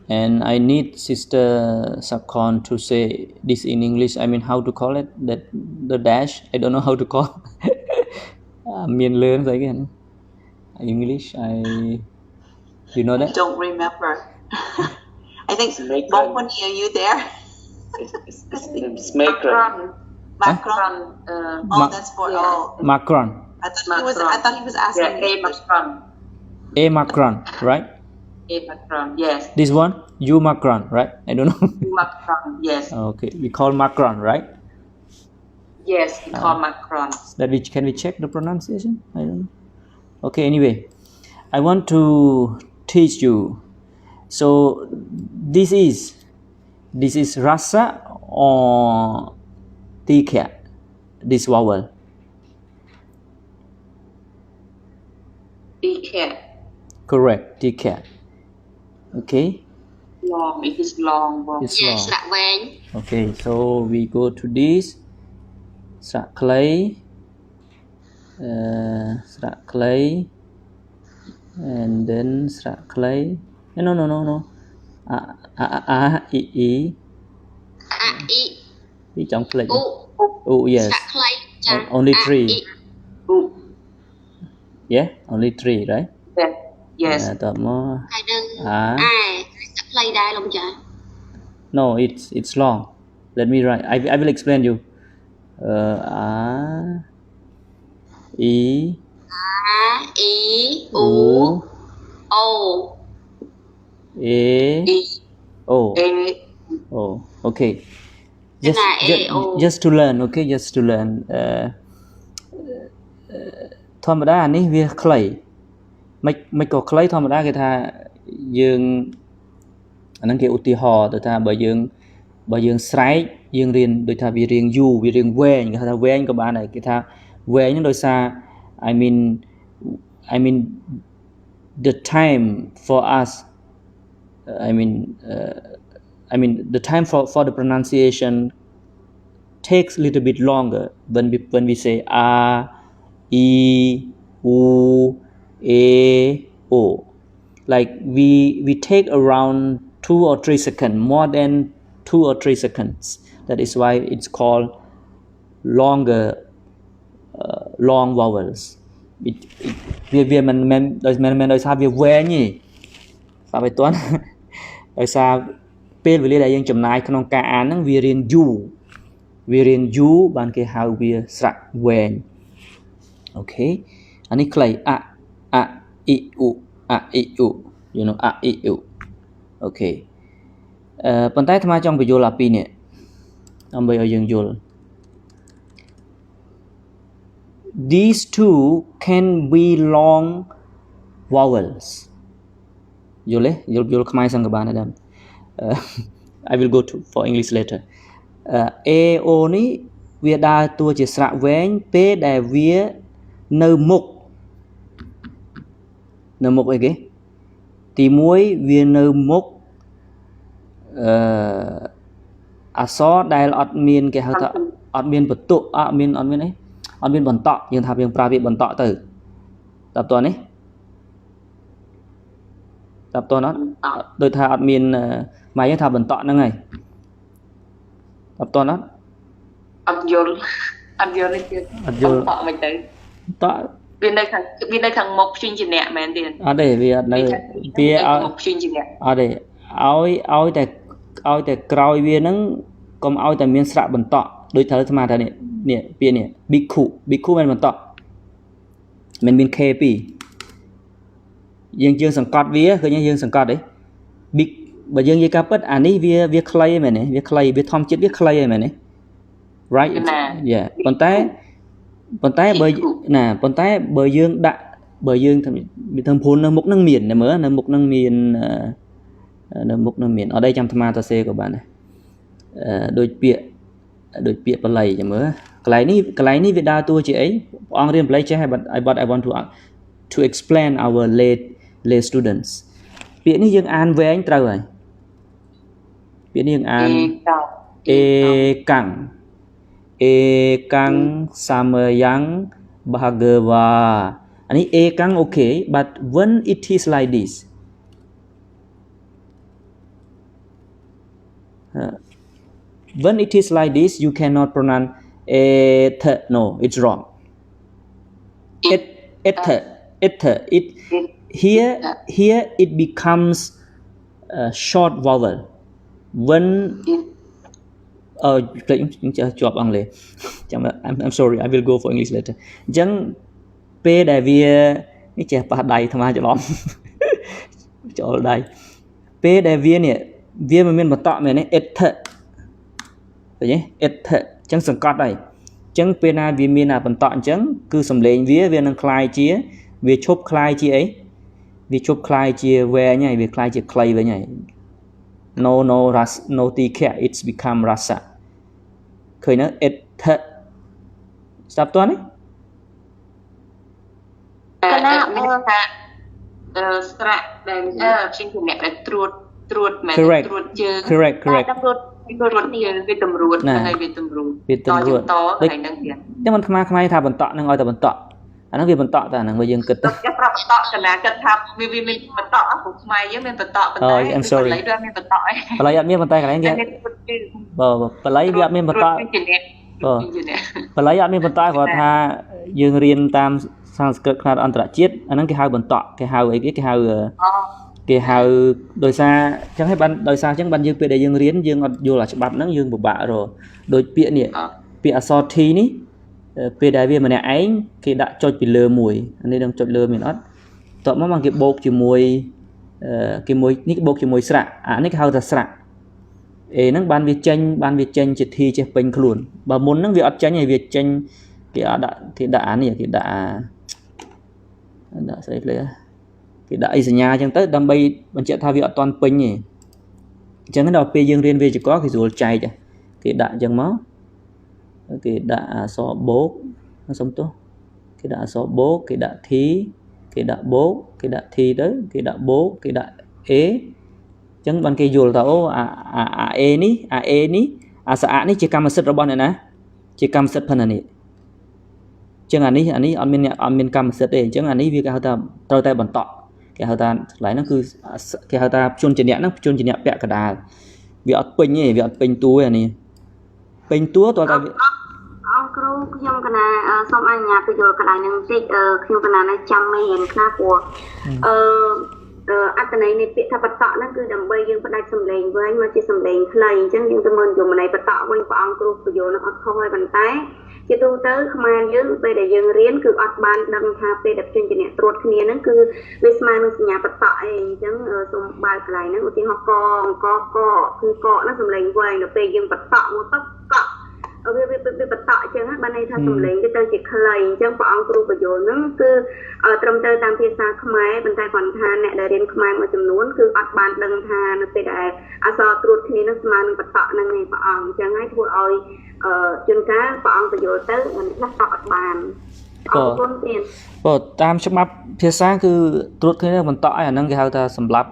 And I need Sister Sakon to say this in English. I mean, how to call it? That the dash. I don't know how to call. Miền lớn vậy again. English. You know that? I don't remember. I think Bongwani, are you there? It's Macron. Macron. Oh, that's for Macron. I thought he was asking. Yeah, A Macron. A Macron, right? A Macron, yes. This one, you Macron, right? I don't know. Macron, yes. Okay, we call Macron, right? Yes, we call Macron. Can we check the pronunciation? I don't know. Okay, anyway, I want to teach you. So this is rasa or tika, this vowel. Tika. Correct, tika. Okay. Long, it is long. It's Yes, long. when. Okay, so we go to this. Sra clay. Sra clay. And then sra clay. No. I. Đi trong plate. Yes. Only three. Yeah, only three, right? Yes. Tập mo. Hai đơn. Play đai lòng chả. No, it's long. Let me write. I will explain you. I. U. O. E. O. Oh, okay. Just to learn, okay? Just to learn. ធម្មតានេះវាខ្លីមិនក៏ខ្លីធម្មតាគេថាយើងអាហ្នឹងគេឧទាហរណ៍ទៅថាបើយើងស្រែកយើងរៀនដូចថាវារៀងយូរវារៀងវែងគេថាវែងក៏បានដែរគេថាវែងហ្នឹងដោយសារ I mean the time for us the time for the pronunciation takes a little bit longer when we say a, e, u, a, o. Like we take around 2 or 3 seconds, more than 2 or 3 seconds. That is why it's called long vowels. វាមិនដោយសារវាវែងទេស្ដាប់ឲ្យទាន់ដោយសារពេលវេលាដែលយើងចំណាយក្នុងការអានហ្នឹងវារៀនយូរបានគេហៅវាស្រៈវែងអូខេអានេះខ្លីអអ៊ីឧyou know អអ៊ីឧអូខេប៉ុន្តែអាត្មាចង់បញ្យល់អាពីរនេះដើម្បីឲ្យយើងយល់ These two can be long vowels យល់ទេយល់ខ្មែរសឹងក៏បានដែរ I will go for English later A O នេះវាដើរតួជាស្រៈវែងពេលដែលវានៅមុខអីគេទី1វានៅមុខអក្សរដែលអត់មានគេហៅថាអត់មានបន្ទុកអត់មានបន្តក់យើងថាយើងប្រើពាក្យបន្តក់ទៅតើតើនេះតើតើអត់ដូចថាអត់មានម៉ែយើងថាបន្តក់ហ្នឹងហើយតើតើអត់អត់យល់នេះទៀតអត់យល់បន្តក់មិនទៅតើវានៅខាងមុខព្យញ្ជនៈមែនទេអត់ទេវាអត់នៅវាឲ្យមុខព្យញ្ជនៈអត់ទេឲ្យតែក្រោយវាហ្នឹងកុំឲ្យតែមានស្រៈបន្តក់ដូចត្រូវស្មាថានេះពាក្យនេះ bhikkhu មិនបន្តក់មិនមាន k2 យើងសង្កត់វាឃើញយើងសង្កត់ទេ big បើយើងនិយាយការពិតអានេះវាខ្លីមែនទេវាខ្លីវាធម្មជាតិវាខ្លីមែនទេ right yeah ប៉ុន្តែបើយើងដាក់បើយើងធ្វើព្រោះនៅមុខនឹងមានមើលនៅមុខនឹងមានអត់អីចាំអាត្មាទៅសេក៏បានដែរដូចពាក្យបល័យចាំមើលកន្លែងនេះវាដើរតួជាអីព្រះអង្គរៀនបល័យចេះហើយ but I want to explain our lay students ពាក្យនេះយើងអានវែងត្រូវហើយពាក្យនេះយើងអានអេកាំងសាមយ៉ាង Bhagava อันนี้ A กัง okay but when it is like this when it is like this you cannot pronounce et no it's wrong et it here it becomes a short vowel when chọn bằng lề I'm sorry I will go for English later chẳng p đại việt cái chè ba đầy tham gia cho bóng chỗ đây p đại việt nè việt mà miền bắc tọa này et phải nhé et chẳng sừng cọt đây chẳng p na việt miền nào bắc tọa chẳng cứ sầm lên việt năng khai chia việt chốt khai chia ấy việt chốt khai chia về nhảy việt khai chia clay về nhảy no tika it's become rasa เคยนะ et stop ตัวนี้คณะสระแบบชิงถึงเนี่ยตรวจแม่ตรวจเจอ correct ตำรวจนี่เป็นตำรวจอะไรเป็นตำรวจต่ออะไรนั่งเดียวแต่มันทำไมถ้าบรรทอนนั่งเอาแต่บรรทอนอันนั้นคือบรรทอนแต่นั่งไปยังกึศจะปรับบรรทอนกันนะจะทำมีบรรทอนผมไม่ยังเป็นบรรทอนบรรทอนมีคนไหลด้วยมีบรรทอนอะไรอย่างนี้บรรทอนอะไรอย่างเงี้ยอะไรอย่างนี้บรรทอนอะไรอย่างนี้บรรทอนก็ถ้ายังเรียนตามสังสกฤตขนาดอันตรจิตอันนั้นคือหาบรรทอนคือหาไอ้คือหาโดยซาchẳngให้บันโดยซาchẳngบันยังเปียได้ยังเรียนยังอยู่หลักฉบับนั้นยังบุบะrồiโดยเปียเนี่ยเปียสอทีนี้เปียได้เวียมันเนี่ยไอ้คือđã cho bị lơ mùi anh đây đang cho lơ mình ớtต่อมามันเก็บโบกจีมวยcái mùiนี่โบกจีมวยสระนี่เขาจะสระนั่งban việt tranh chỉ thi chỉ bình khuôn và muốn năng việt tranh này việt tranh cái đã này cái đã xây lên cái đại sự nhà chẳng tới đâm bay mình chạy thao việc toàn pin nhỉ chẳng cái đầu pe dương riêng về chỉ có cái rùa chạy chứ cái đại chẳng máu cái đã xóa bố nó sống tốt cái đã xóa bố cái đã thí cái đã bố cái đã thi đấy cái đã bố cái đã ế chẳng bằng cái rùa tao e ní xã ní chỉ cầm sứt robot này nè chỉ cầm sứt phần này chẳng anh ấy anh mình cầm sứt để chẳng anh ấy việcเขาtao tay bẩn tọ cái hậu ta lại nóคือcái hậu ta chôn chỉ nhẹ nó chôn chỉ nhẹ bẹ cả đà việc pin nhỉ việc pin túi này pin túiตัว ôngครูខ្ញុំកណាសូមអញ្ញាតយកកន្លែងនឹងតិចខ្ញុំកណាចាំមិនเห็นខ្លះព្រោះអត្តន័យនៃពាក្យថាបតៈហ្នឹងគឺដើម្បីយើងផ្ដាច់សម្លេងវិញមកជាសម្លេងខ្លីអញ្ចឹងយើងទៅមើលយមន័យបតៈវិញព្រះអង្គគ្រូបញ្យល់នឹងអត់ខុសហើយប៉ុន្តែជាទូទៅខ្មែរយើងពេលដែលយើងរៀនគឺអត់បានដឹងថាពេលដែលជនជាអ្នកត្រួតគ្នាហ្នឹងគឺវាស្មើនឹងសញ្ញាបតៈអីអញ្ចឹងសូមបើកកន្លែងហ្នឹងឧទាហរណ៍កអង្គកគឺកហ្នឹងសម្លេងវែងដល់ពេលយើងបតៈមកទៅកវាបតៈអញ្ចឹងបានន័យថាសម្លេងវាទៅជាខ្លីអញ្ចឹងព្រះអង្គគ្រូបញ្យល់ហ្នឹងគឺត្រឹមត្រូវតាមភាសាខ្មែរប៉ុន្តែគាត់ថាអ្នកដែលរៀនខ្មែរមួយចំនួនគឺអត់បានដឹងថានៅពេលដែលអក្សរត្រួតគ្នានឹងស្មើនឹងបតៈហ្នឹងឯងព្រះអង្គអញ្ចឹងហើយធ្វើឲ្យជួនកាលព្រះអង្គបញ្យល់ទៅមិនខ្លះតអត់បានអរគុណទៀតតាមច្បាប់ភាសាគឺត្រួតគ្នាបន្តឲ្យអាហ្នឹងគេហៅថាសម្លាប់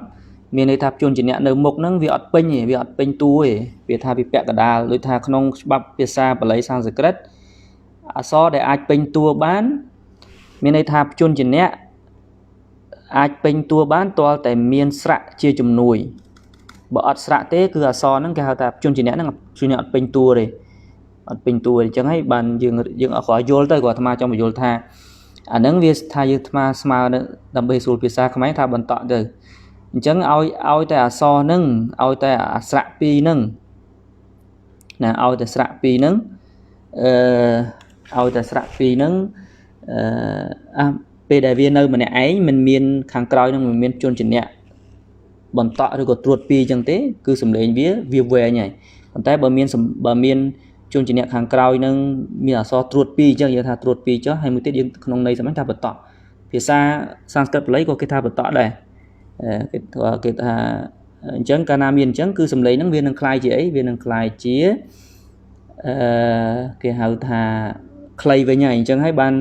មានន័យថាជួនជាអ្នកនៅមុខហ្នឹងវាអត់ពេញទេវាអត់ពេញតួទេវាថាវាពាក់កណ្ដាលដូចថាក្នុងច្បាប់ភាសាបាលីសំស្ក្រឹតអក្សរដែលអាចពេញតួបានមានន័យថាជួនជាអ្នកអាចពេញតួបានទាល់តែមានស្រៈជាជំនួយបើអត់ស្រៈទេគឺអក្សរហ្នឹងគេហៅថាជួនជាអ្នកហ្នឹងជួនអ្នកអត់ពេញតួទេអត់ពេញតួអញ្ចឹងហើយបានយើងអត់យល់ទៅគាត់អាត្មាចង់បញ្យល់ថាអាហ្នឹងវាថាយើងអាត្មាស្មើដើម្បីស្រួលភាសាខ្មែរថាបន្តទៅអញ្ចឹងឲ្យតែអក្សរហ្នឹងឲ្យតែអាស្រៈពីរហ្នឹងណាឲ្យតែស្រៈពីរហ្នឹងឲ្យតែស្រៈពីរហ្នឹងពេលដែលវានៅម្នាក់ឯងមិនមានខាងក្រោយហ្នឹងមិនមានជនជាអ្នកបន្តឬក៏ត្រួតពីរអញ្ចឹងទេគឺសំឡេងវាវែងហើយប៉ុន្តែបើមានជនជាអ្នកខាងក្រោយហ្នឹងមានអក្សរត្រួតពីរអញ្ចឹងយើងថាត្រួតពីរចុះហើយមួយទៀតយើងក្នុងន័យសម្រាប់ថាបន្តភាសាសំស្ក្រឹតបាលីក៏គេថាបន្តដែរគេថាអញ្ចឹងកាលណាមានអញ្ចឹងគឺសំឡេងហ្នឹងវានឹងคล้ายជាអីវានឹងคล้ายជាគេហៅថាខ្លីវិញហើយអញ្ចឹងហើយបាន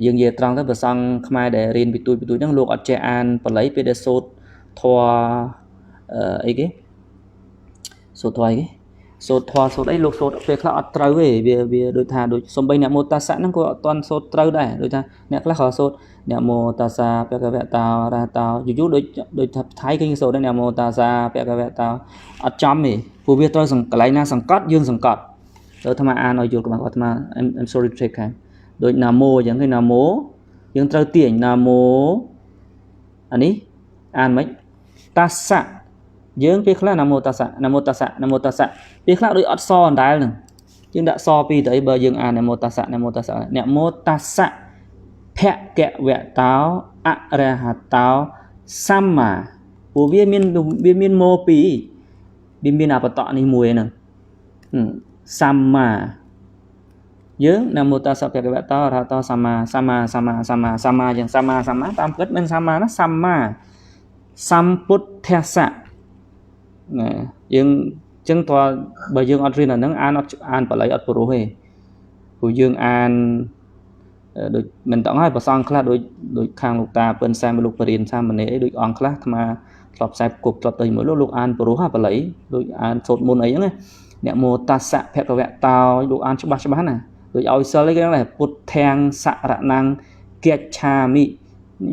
យើងនិយាយត្រង់ទៅប្រសង់ខ្មែរដែលរៀនពីទូចហ្នឹងលោកអត់ចេះអានបាលីពេលដែលសូត្រធម៌អីគេសូត្រធម៌អីគេ សូត្រធម៌សូត្រអីលោកសូត្រពេលខ្លះអត់ត្រូវទេវាដូចថាដូចសំបីអ្នកមោតាសៈហ្នឹងក៏អត់ទាន់សូត្រត្រូវដែរដូចថាអ្នកខ្លះក៏សូត្រអ្នកមោតាសាភគវតោរហតោយូរដូចថាថៃគេសូត្រអ្នកមោតាសាភគវតោអត់ចំទេព្រោះវាត្រូវកន្លែងណាសង្កត់យើងសង្កត់ទៅអាត្មាអានឲ្យយល់ច្បាស់អាត្មា I'm sorry to take time ដូចណាមោអញ្ចឹងគេណាមោយើងត្រូវទាញណាមោអានេះអានមិនតាសៈយើងពេលខ្លះណាមោតាសៈណាមោតាសៈណាមោតាសៈពេលខ្លះដូចអត់សអណ្ដែលហ្នឹងយើងដាក់សពីទៅអីបើយើងអានណាមោតាសៈណាមោតាសៈណាមោតាសៈភគវតោអរហតោសម្មាព្រោះវាមានមោពីរវាមានអបតៈនេះមួយហ្នឹងសម្មាយើងណាមោតាសៈភគវតោអរហតោសម្មាយ៉ាងសម្មាតាមពិតមិនសម្មាណាសម្មាសម្ពុទ្ធស្សៈណាយើងចឹងតើបើយើងអត់រៀនអាហ្នឹងអានបល័យអត់ព្រោះទេព្រោះយើងអានដូចមិនតង់ហើយប្រសងខ្លះដូចខាងលោកតាពិនសែមលោកបរិញ្ញាសាមណេរអីដូចអង្គខ្លះអាត្មាធ្លាប់ផ្សាយគប់ធ្លាប់ទៅមួយលោកអានព្រោះហ่าបល័យដូចអានសូត្រមុនអីហ្នឹងអ្នកមោតាសៈភគវតោលោកអានច្បាស់ណាដូចឲ្យសិលអីគេហ្នឹងដែរពុទ្ធធាងសរណង្កិច្ឆាមិ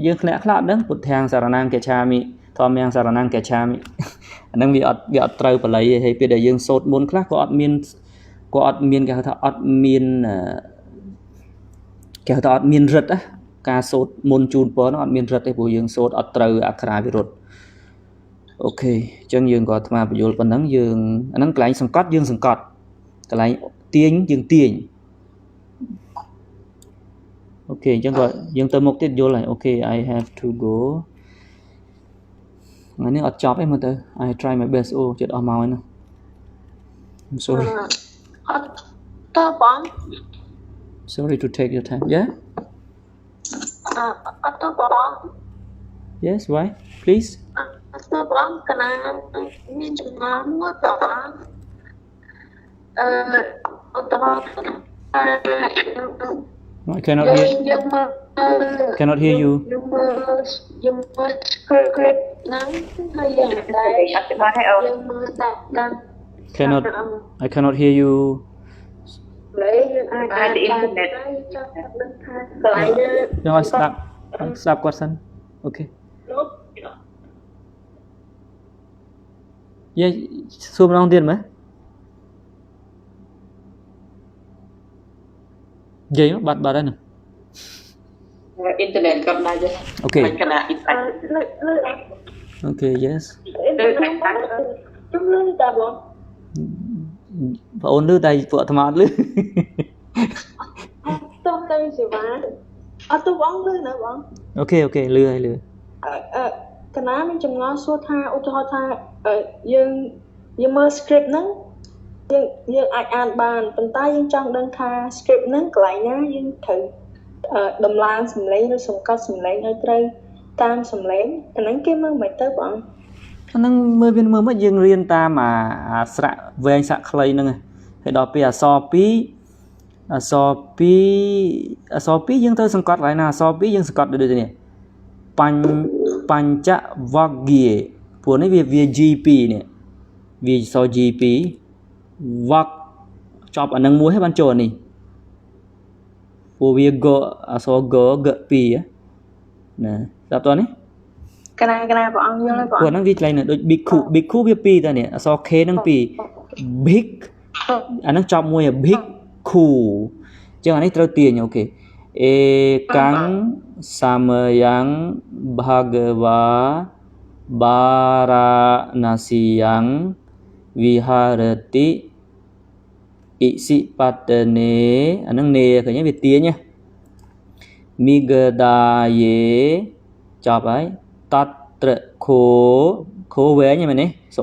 យើងខ្លះអត់ដឹងពុទ្ធធាងសរណង្កិច្ឆាមិធម្មយ៉ាងសរណង្កិច្ឆាមិអាហ្នឹងវាអត់ត្រូវបល័យទេហើយពេលដែលយើងសូត្រមុនខ្លះក៏អត់មានគេហៅថាអត់មានគេហៅថាអត់មានរិទ្ធការសូត្រមុនជូនពរនោះអត់មានរិទ្ធទេព្រោះយើងសូត្រអត់ត្រូវអក្ខរាវិរុទ្ធអូខេអញ្ចឹងយើងក៏អាត្មាបញ្យល់ប៉ុណ្ណឹងយើងអាហ្នឹងកន្លែងសង្កត់យើងសង្កត់កន្លែងទាញយើងទាញអូខេអញ្ចឹងក៏យើងទៅមុខទៀតយល់ហើយអូខេ I have to go ថ្ងៃនេះអត់ចប់ទេមើលទៅ I try my best អូចិត្តអស់មកហើយណា I'm sorry អត់តើបង sorry to take your time yeah អត់តើបង yes why please អត់តើបងកណាមានចំណងមួយបងអត់តើ I cannot hear you I cannot hear you no stop question okay yeah សួរម្ដងទៀតមើលនិយាយបាត់ហើយហ្នឹងអ៊ីនធឺណិតក៏ដែរអូខេកណាអ៊ីនសាច់អូខេ yes ជំនឿតាបងបងអូនលឺតែពួកអាត្មាអត់លឺតោះទៅសេវាអត់ទៅបងលឺណាបងអូខេលឺហើយលឺកណាមានចម្ងល់សួរថាឧទាហរណ៍ថាយើងមើល script ហ្នឹងយើងអាចអានបានប៉ុន្តែយើងចង់ដឹងថា script ហ្នឹងកន្លែងណាយើងត្រូវដំឡើងសំឡេងឬសង្កត់សំឡេងឲ្យត្រូវតាមសំឡេងអាហ្នឹងគេមើលមិនទៅបងអាហ្នឹងមើលមកយើងរៀនតាមអាស្រៈវែងស្រៈខ្លីហ្នឹងហើយដល់ពេលអក្សរ2យើងត្រូវសង្កត់កន្លែងណាអក្សរ2យើងសង្កត់ដូចនេះបញ្ចវគ្គិព្រោះនេះវា G2 នេះវាអក្សរ G2 វគ្គចប់អានឹងមួយហើយបានចូលអានេះព្រោះវា G អក្សរ G ណាស្ដាប់តើនេះកណាព្រះអង្គយល់ហើយបងព្រោះហ្នឹងវាឆ្លៃនៅដូច bhikkhu វា2តានេះអក្សរ K ហ្នឹង2 big អាហ្នឹងចប់មួយ bhikkhu អញ្ចឹងអានេះត្រូវទាញអូខេเอกังសមយ៉ាងභဂវាបារាណស៊ីយ៉ាងវិហារតិអិសិបតនេអាហ្នឹងនេឃើញវាទាញមីកដាយេចប់ហើយតត្រខោវែងហ្នឹងនេះសូ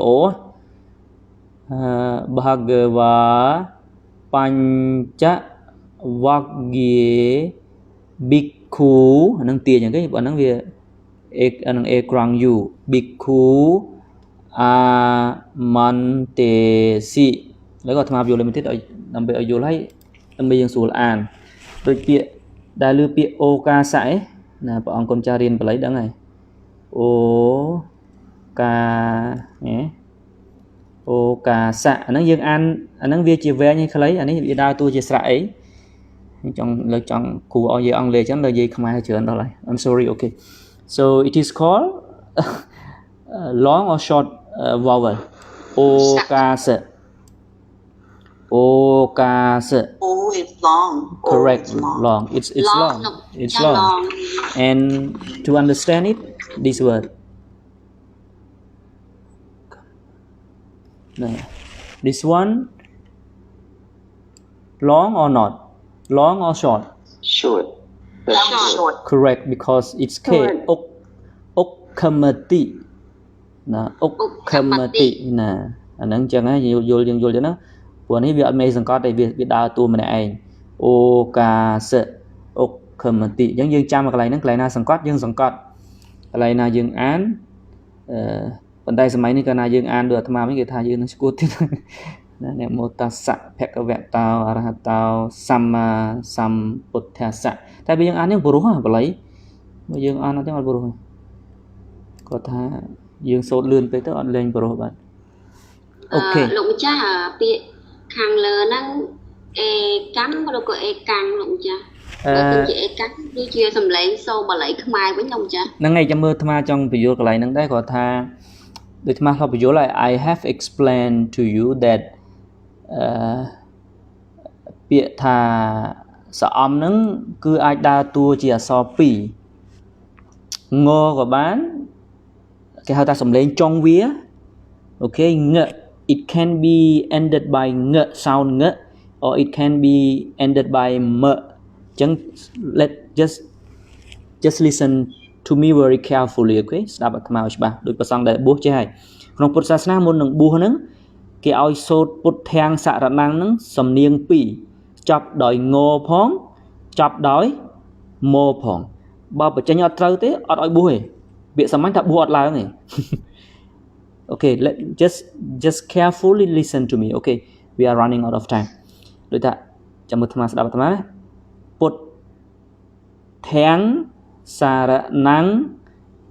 භဂវាបញ្ចវគ្គិប៊ីក្ខូអាហ្នឹងទាញហ្នឹងគេបើហ្នឹងវាអាហ្នឹងអេក្រង់យូប៊ីក្ខូអាមន្តេស៊ីแล้วก็អាត្មាយល់លេខបន្តិចដើម្បីឲ្យយល់ហើយដើម្បីយើងស្រួលអានដូចពាក្យដែលលើពាក្យអូកាសៈណាព្រះអង្គគុណចាស់រៀនបល័យដឹងហើយអូកា ô ca xạ nó dương an nó việc chỉ về như lấy anh ấy đào tu chỉ sạ ấy trong lời trong cụ ở dưới ông lê chẳng lời gì không ai chữa đó lại I'm sorry okay so it is called long or short vowel ô ca xạ ô ca xạ O is long. correct long it's long it's long and to understand it this word this one long or not long or short short Short. correct because it's K okkamati na okkamati na anh đang chẳng á vô cho nó của này việc mấy có tại việc đào tu mình này ô ca sợ okkamati giống như chăm cái này na sẵn cót dương sẵn cót cái này na dương án phần đây sớm này cái này dương án được mà mấy người thà dương nó cút nè mô ta sạ phép cái vẹn tao ara tao sama sam puthasa tại vì dương án những buru hả lấy mà dương án nó tiếng buru có tha dương sốt lươn tới on lên buru bạn ok lụng cha bị hàng lờ năng cắm có đâu có càng lụng cha rồi chị cắm đi chia sầm lấy sâu bà lấy không ai với nhau cha năng ngày chăm mơ tham trong video cái này năng đấy có tha được tham học video lại I have explained to you that bịa thà sợ âm nắng cứ ai đa tua chỉ so pi ngô của bán cái hai ta sầm lên trong vía ok ngợ it can be ended by ngợ sound ngợ or it can be ended by mợ chẳng let just listen to me very carefully okay ស្ដាប់អាត្មាឲ្យច្បាស់ដូចប្រសងដែលបួសចេះហើយក្នុងពុទ្ធសាសនាមុននឹងបួសហ្នឹងគេឲ្យសូត្រពុទ្ធធាងសរណង្គហ្នឹងសំនៀង2ចប់ដោយងផងចប់ដោយមផងបើបញ្ចេញអត់ត្រូវទេអត់ឲ្យបួសទេពាក្យសាមញ្ញថាបួសអត់ឡើងទេ okay just carefully listen to me okay we are running out of time ដូចថាចាំមើលអាត្មាស្ដាប់អាត្មាពុទ្ធធាងសរណង្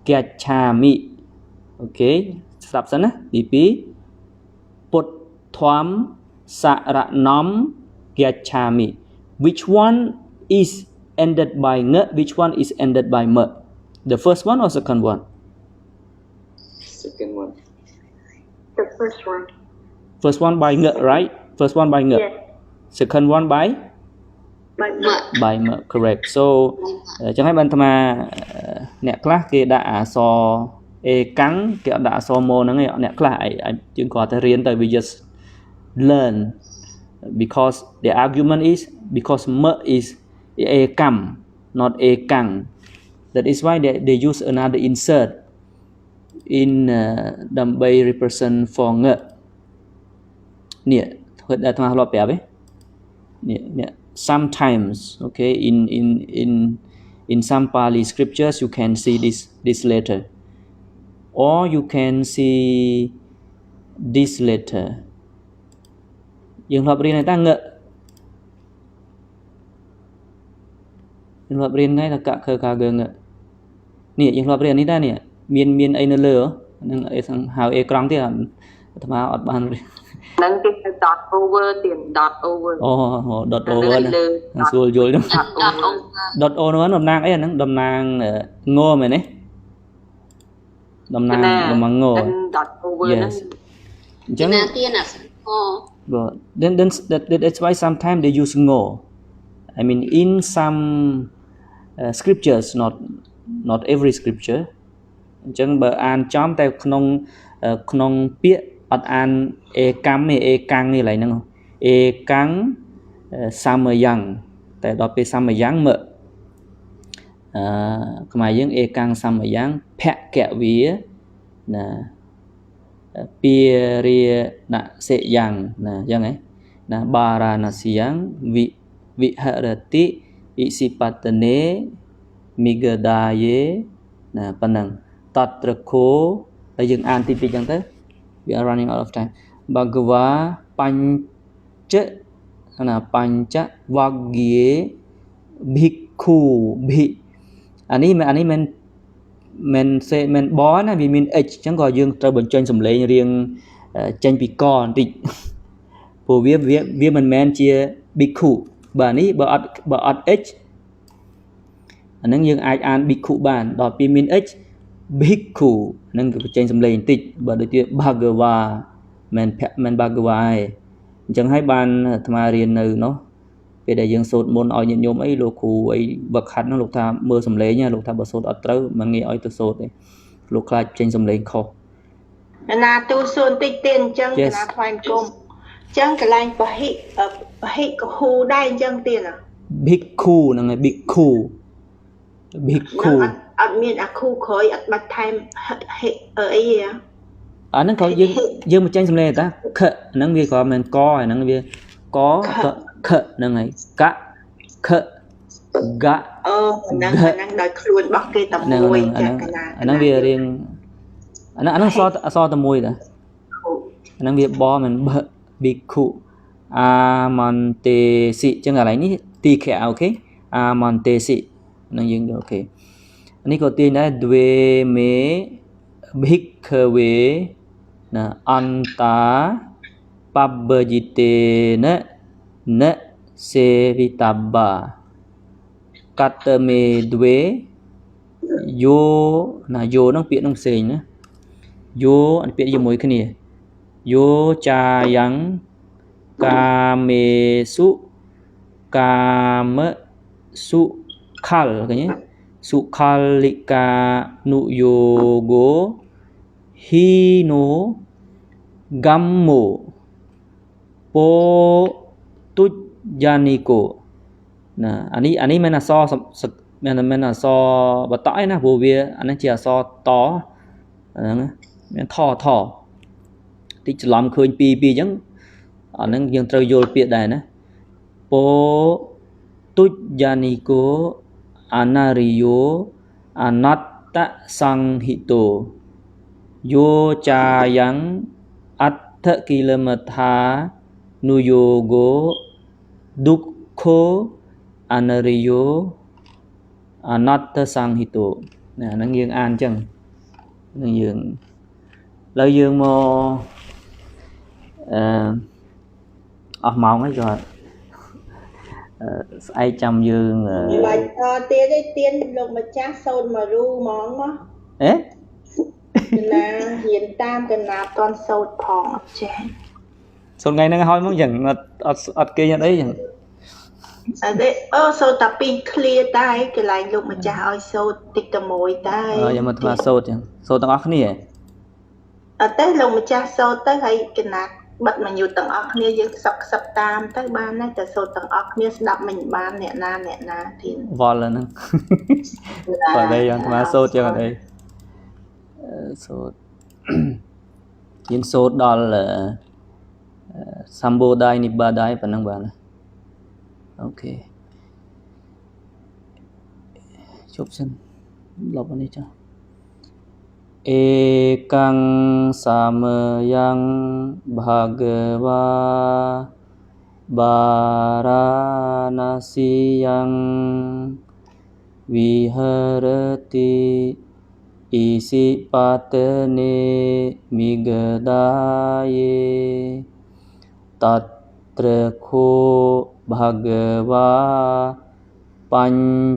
គកច្ឆាមិ okay ស្ដាប់សិនណាទី2ពុទ្ធធម្មសរណង្គកច្ឆាមិ which one is ended by ng which one is ended by m the first one or second one second one The first one. First one by ng, right? First one by ng. Yes. Second one by m, correct. So chẳng hay bạn tham nè class kia đã so cắn kia đã so mô nó nghe nè class chứng có thể riêng tại we just learn because the argument is because m is cam not căng. That is why they use another insert inដើម្បីrepresent for ng នេះធ្វើដល់ថ្មធ្លាប់ប្រាប់ទេនេះ sometimes okay in some Pali scriptures you can see this letter or you can see this letter យើងធ្លាប់រៀនតែងយើងធ្លាប់រៀនថ្ងៃថាកខកងនេះយើងធ្លាប់រៀននេះដែរនេះមានអីនៅលើនឹងហៅអេក្រង់ទៀតអាត្មាអត់បាននឹងគេហៅ dot over ទៀត dot over អូ dot over ណាស្រួលយល់ហ្នឹង dot over នោះតំណាងអីអាហ្នឹងតំណាងងមែនទេតំណាងង dot over ហ្នឹងអញ្ចឹងទៀតណាbut then that's why sometimes they use ngo I mean in some scriptures not every scripture អញ្ចឹងបើអានចំតែក្នុងពាក្យអត់អានអេកម្មទេអេកាំងនេះឡើយហ្នឹងអេកាំងសាមយ៉ាងតែដល់ពេលសាមយ៉ាងមើខ្មែរយើងអេកាំងសាមយ៉ាងភគវាណាពារិណសិយ៉ាងណាអញ្ចឹងហ៎ណាបារាណសីយ៉ាងវិហរតិអិសិបតនេមិកដាយេណាប៉ុណ្ណឹងតត្រខោហើយយើងអានទី2ចឹងទៅ we are running out of time បកវ៉ាបញ្ចណាបញ្ចវគ្គិភិក្ខុភិអានេះមិនបណាវាមាន h ចឹងក៏យើងត្រូវបញ្ចេញសំឡេងរៀង ចេញពីកបន្តិចព្រោះវាមិនមែនជា bhikkhu បាទនេះបើអត់ h អាហ្នឹងយើងអាចអាន bhikkhu បានដល់ពេលមាន h bhikkhu ហ្នឹងគឺចេញសំឡេងបន្តិចបើដូចជា bhagava មិន bhagava ឯងអញ្ចឹងហើយបានអាត្មារៀននៅនោះពេលដែលយើងសូត្រមន្តឲ្យញាតិញោមអីលោកគ្រូអីវឹកហាត់ហ្នឹងលោកថាមើលសំឡេងលោកថាបើសូត្រអត់ត្រូវមិនងាយឲ្យទៅសូត្រទេលោកខ្លាចចេញសំឡេងខុសណាទូសួនតិចទៀតអញ្ចឹងណាថ្វាយគុំអញ្ចឹងកន្លែងបហិកហូដែរអញ្ចឹងទៀតណា bhikkhu ហ្នឹងហើយ bhikkhu អត់មានអាខូក្រោយអត់បាច់ថែមអីទេអាហ្នឹងក៏យើងមកចេញសំឡេងតាខហ្នឹងវាក៏មិនកហ្នឹងវាកខហ្នឹងហើយកខកហ្នឹងដោយខ្លួនរបស់គេតែមួយចាកណាអាហ្នឹងវារៀងអាហ្នឹងអសតែមួយតាអាហ្នឹងវាបមិនប bhikkhu អាមន្តេសិចឹងកន្លែងនេះទីខអូខេអាមន្តេសិហ្នឹងយើងអូខេនេះក៏ទាញដែរទ្វេមេ bhikkhawe ណាអន្តាបบบជិតេននសេវិតបាកតមេទ្វេយោណាយោហ្នឹងពាក្យហ្នឹងផ្សេងណាយោអាពាក្យជាមួយគ្នាយោចាយ៉ាងកាមេសុកាមសុខលឃើញទេសុខលិកានុយោគោហ៊ីណូកាំមោពោទុយានីកោណាអានេះមិនអសមិនអសបតឯណាព្រោះវាអានេះជាអសតហ្នឹងមានថតិចច្រឡំឃើញពីអញ្ចឹងអាហ្នឹងយើងត្រូវយល់ពាក្យដែរណាពោទុយានីកោអនារិយោអនត្តសង្ហិតោយោចាយ៉ាងអដ្ឋគិលមថានុយោគោឌុក្ខោអនារិយោអនត្តសង្ហិតោណាហ្នឹងយើងអានអញ្ចឹងនឹងយើងឥឡូវយើងមកអស់ម៉ោងហើយក៏ស្អែកចាំយើងបាច់ទៀតទេទៀនលោកម្ចាស់សូត្រមករូហ្មងមកហេកណារៀនតាមកណាតន់សូត្រផងអត់ចេះសូត្រថ្ងៃហ្នឹងហើយមកយ៉ាងអត់គេអត់អីយ៉ាងអត់ទេសូត្រតែពីរ clear តែកន្លែងលោកម្ចាស់ឲ្យសូត្រតិចតែមួយតែយ៉ាងមកថ្មសូត្រចឹងសូត្រទាំងអស់គ្នាអត់ទេលោកម្ចាស់សូត្រទៅហើយកណាបិទមកយូរទាំងអស់គ្នាយើងខ្សឹបតាមទៅបានតែសូត្រទាំងអស់គ្នាស្ដាប់មិនបានអ្នកណាទៀតវល់ហ្នឹងបើតែយ៉ាងថ្មសូត្រចឹងអត់អីសូត្រយើងសូត្រដល់សម្បូរដៃនិបាដៃប៉ុណ្ណឹងបានអូខេជប់សិនលប់នេះចាเอกังสามยังภะคะวาบาราณสียังวิหรติอิสิปัตเนมิกดายตัตระโคภะคะวาปัญ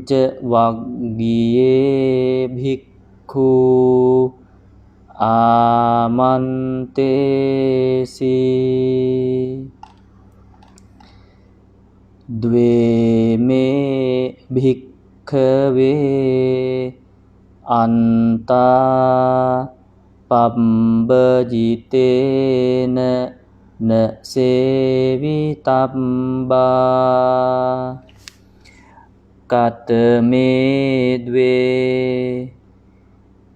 จวัคคีเยภิกขุอามันเตสีद्वे मे भिक्खवे अन्ता पब्बजितेन न सेवितब्बा कतमे द्वे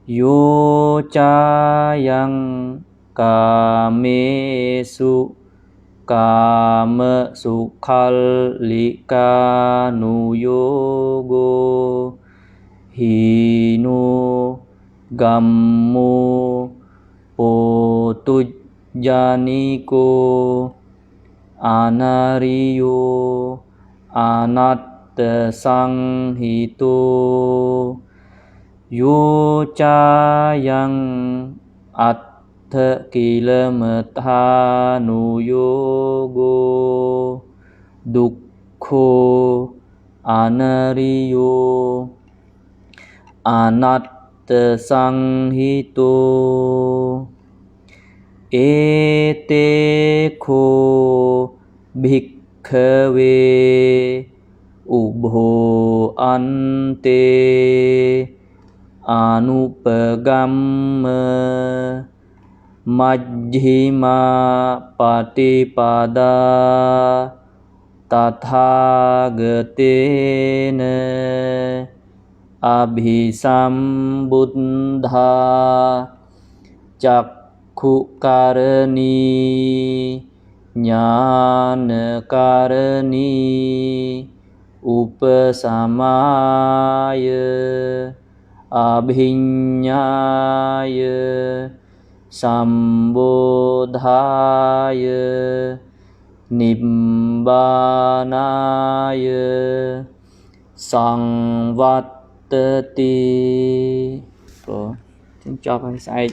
यो चायं कामेषु काम सुखलिकानुयोगो हीनो गम्मो पोतुज्जानिको अनारियो अनत्तसंहितो यो चायं अत्त Buddha Kilamathanuyogo Dukkho Anariyo Anatta Sanghito Ete Kho Bhikkhave Ubho Ante Anupagamma Majjhima Patipada Tathagatena Abhisambuddha Cakkhukarani Jnanakarani Upasamaya Abhinyaya Sambodhaya Nibbanaya Sangvattati. Tiếng cho phải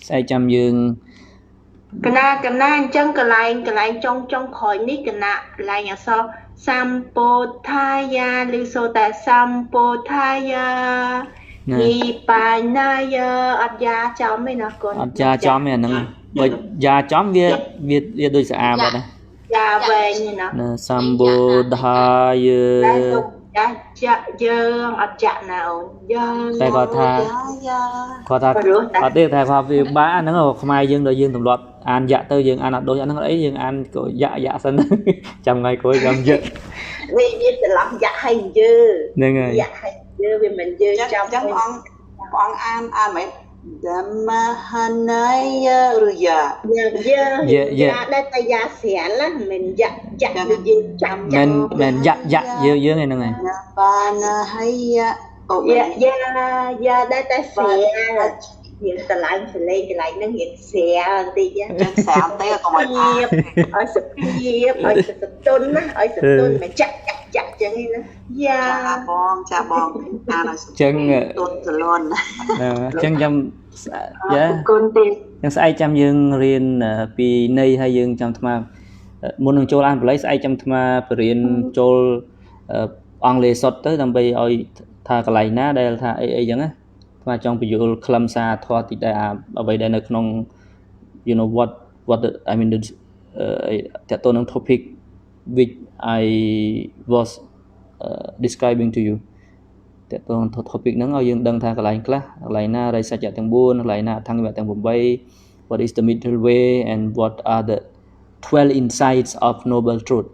sai chăm dương cái na anh chân cái lại trong khỏi nít cái lại nhà sau Sampodhaya lưu sô ta Sampodhaya Nippanaya Adya chóm mấy nó con Adya chóm mấy nó bởi gia chóm viết đôi xã vậy nè gia về như nó Sampodhaya dương Adya nào đây có tiếp theo khoa vì ba nó là không ai dương đôi dương tầm loạt an dạ tới dương an đôi nó ấy dương an của dạ sân trong ngày cuối năm dữ vì biết lắm dạ hay dư nên rồi dạ hay dư vì mình dư trong con an mấy Dhammacakkappavattana rồi dạ đây ta dạ xẻ lắm mình dạ mình dạ dư này nè này dạ đây ta xẻ hiện ta lại phải lên cái lại nó hiện xẻ tí chứ xẻ tí là còn một ở sụp tôn á ở sụp tôn mà chặt cho nên nó cha bom chân tôn luôn chân trong sai chăm dương riêng pi nay hay dương trong tham muốn đường châu An lấy sai chăm tham riêng châu Anh lê sọt tới làm bây ơi tha cái này ná đây là tha ấy chẳng á mà trong ví dụ khlam sa thoa thì đây ở đây đây là không you know what the, I mean the tone topic which I was describing to you the tone topic nó dương đăng tha cái này class lại na đây sa chặt thằng buôn lại na thằng về thằng bồng bay what is the middle way and what are the 12 insights of noble truth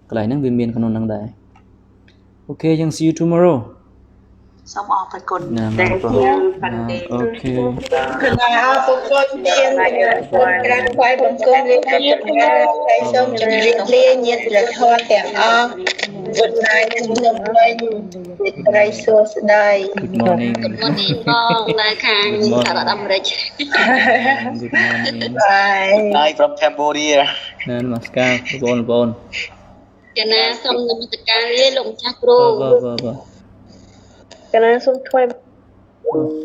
cái này nó viên miên con năng đây okay then see you tomorrow xong off phải con okay Kena pukul dia kena quay bằng cơn lên cái xong chuẩn bị lên nhiệt là thoa kẹo good night chúng ta quay try so đây good morning bong là khang thật âm rich good morning bye from Cambodia namaskar bon kena xong namaskar lên lồng cha pro vâng kena xong thoa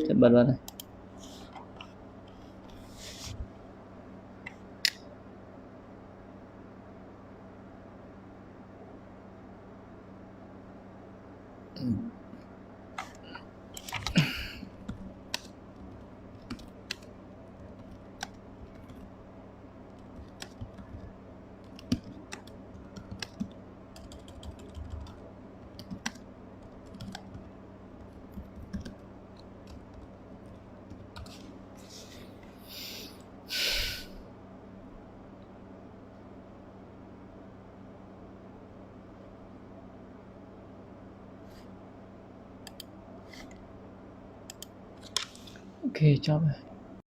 bật vào đây Okay, job.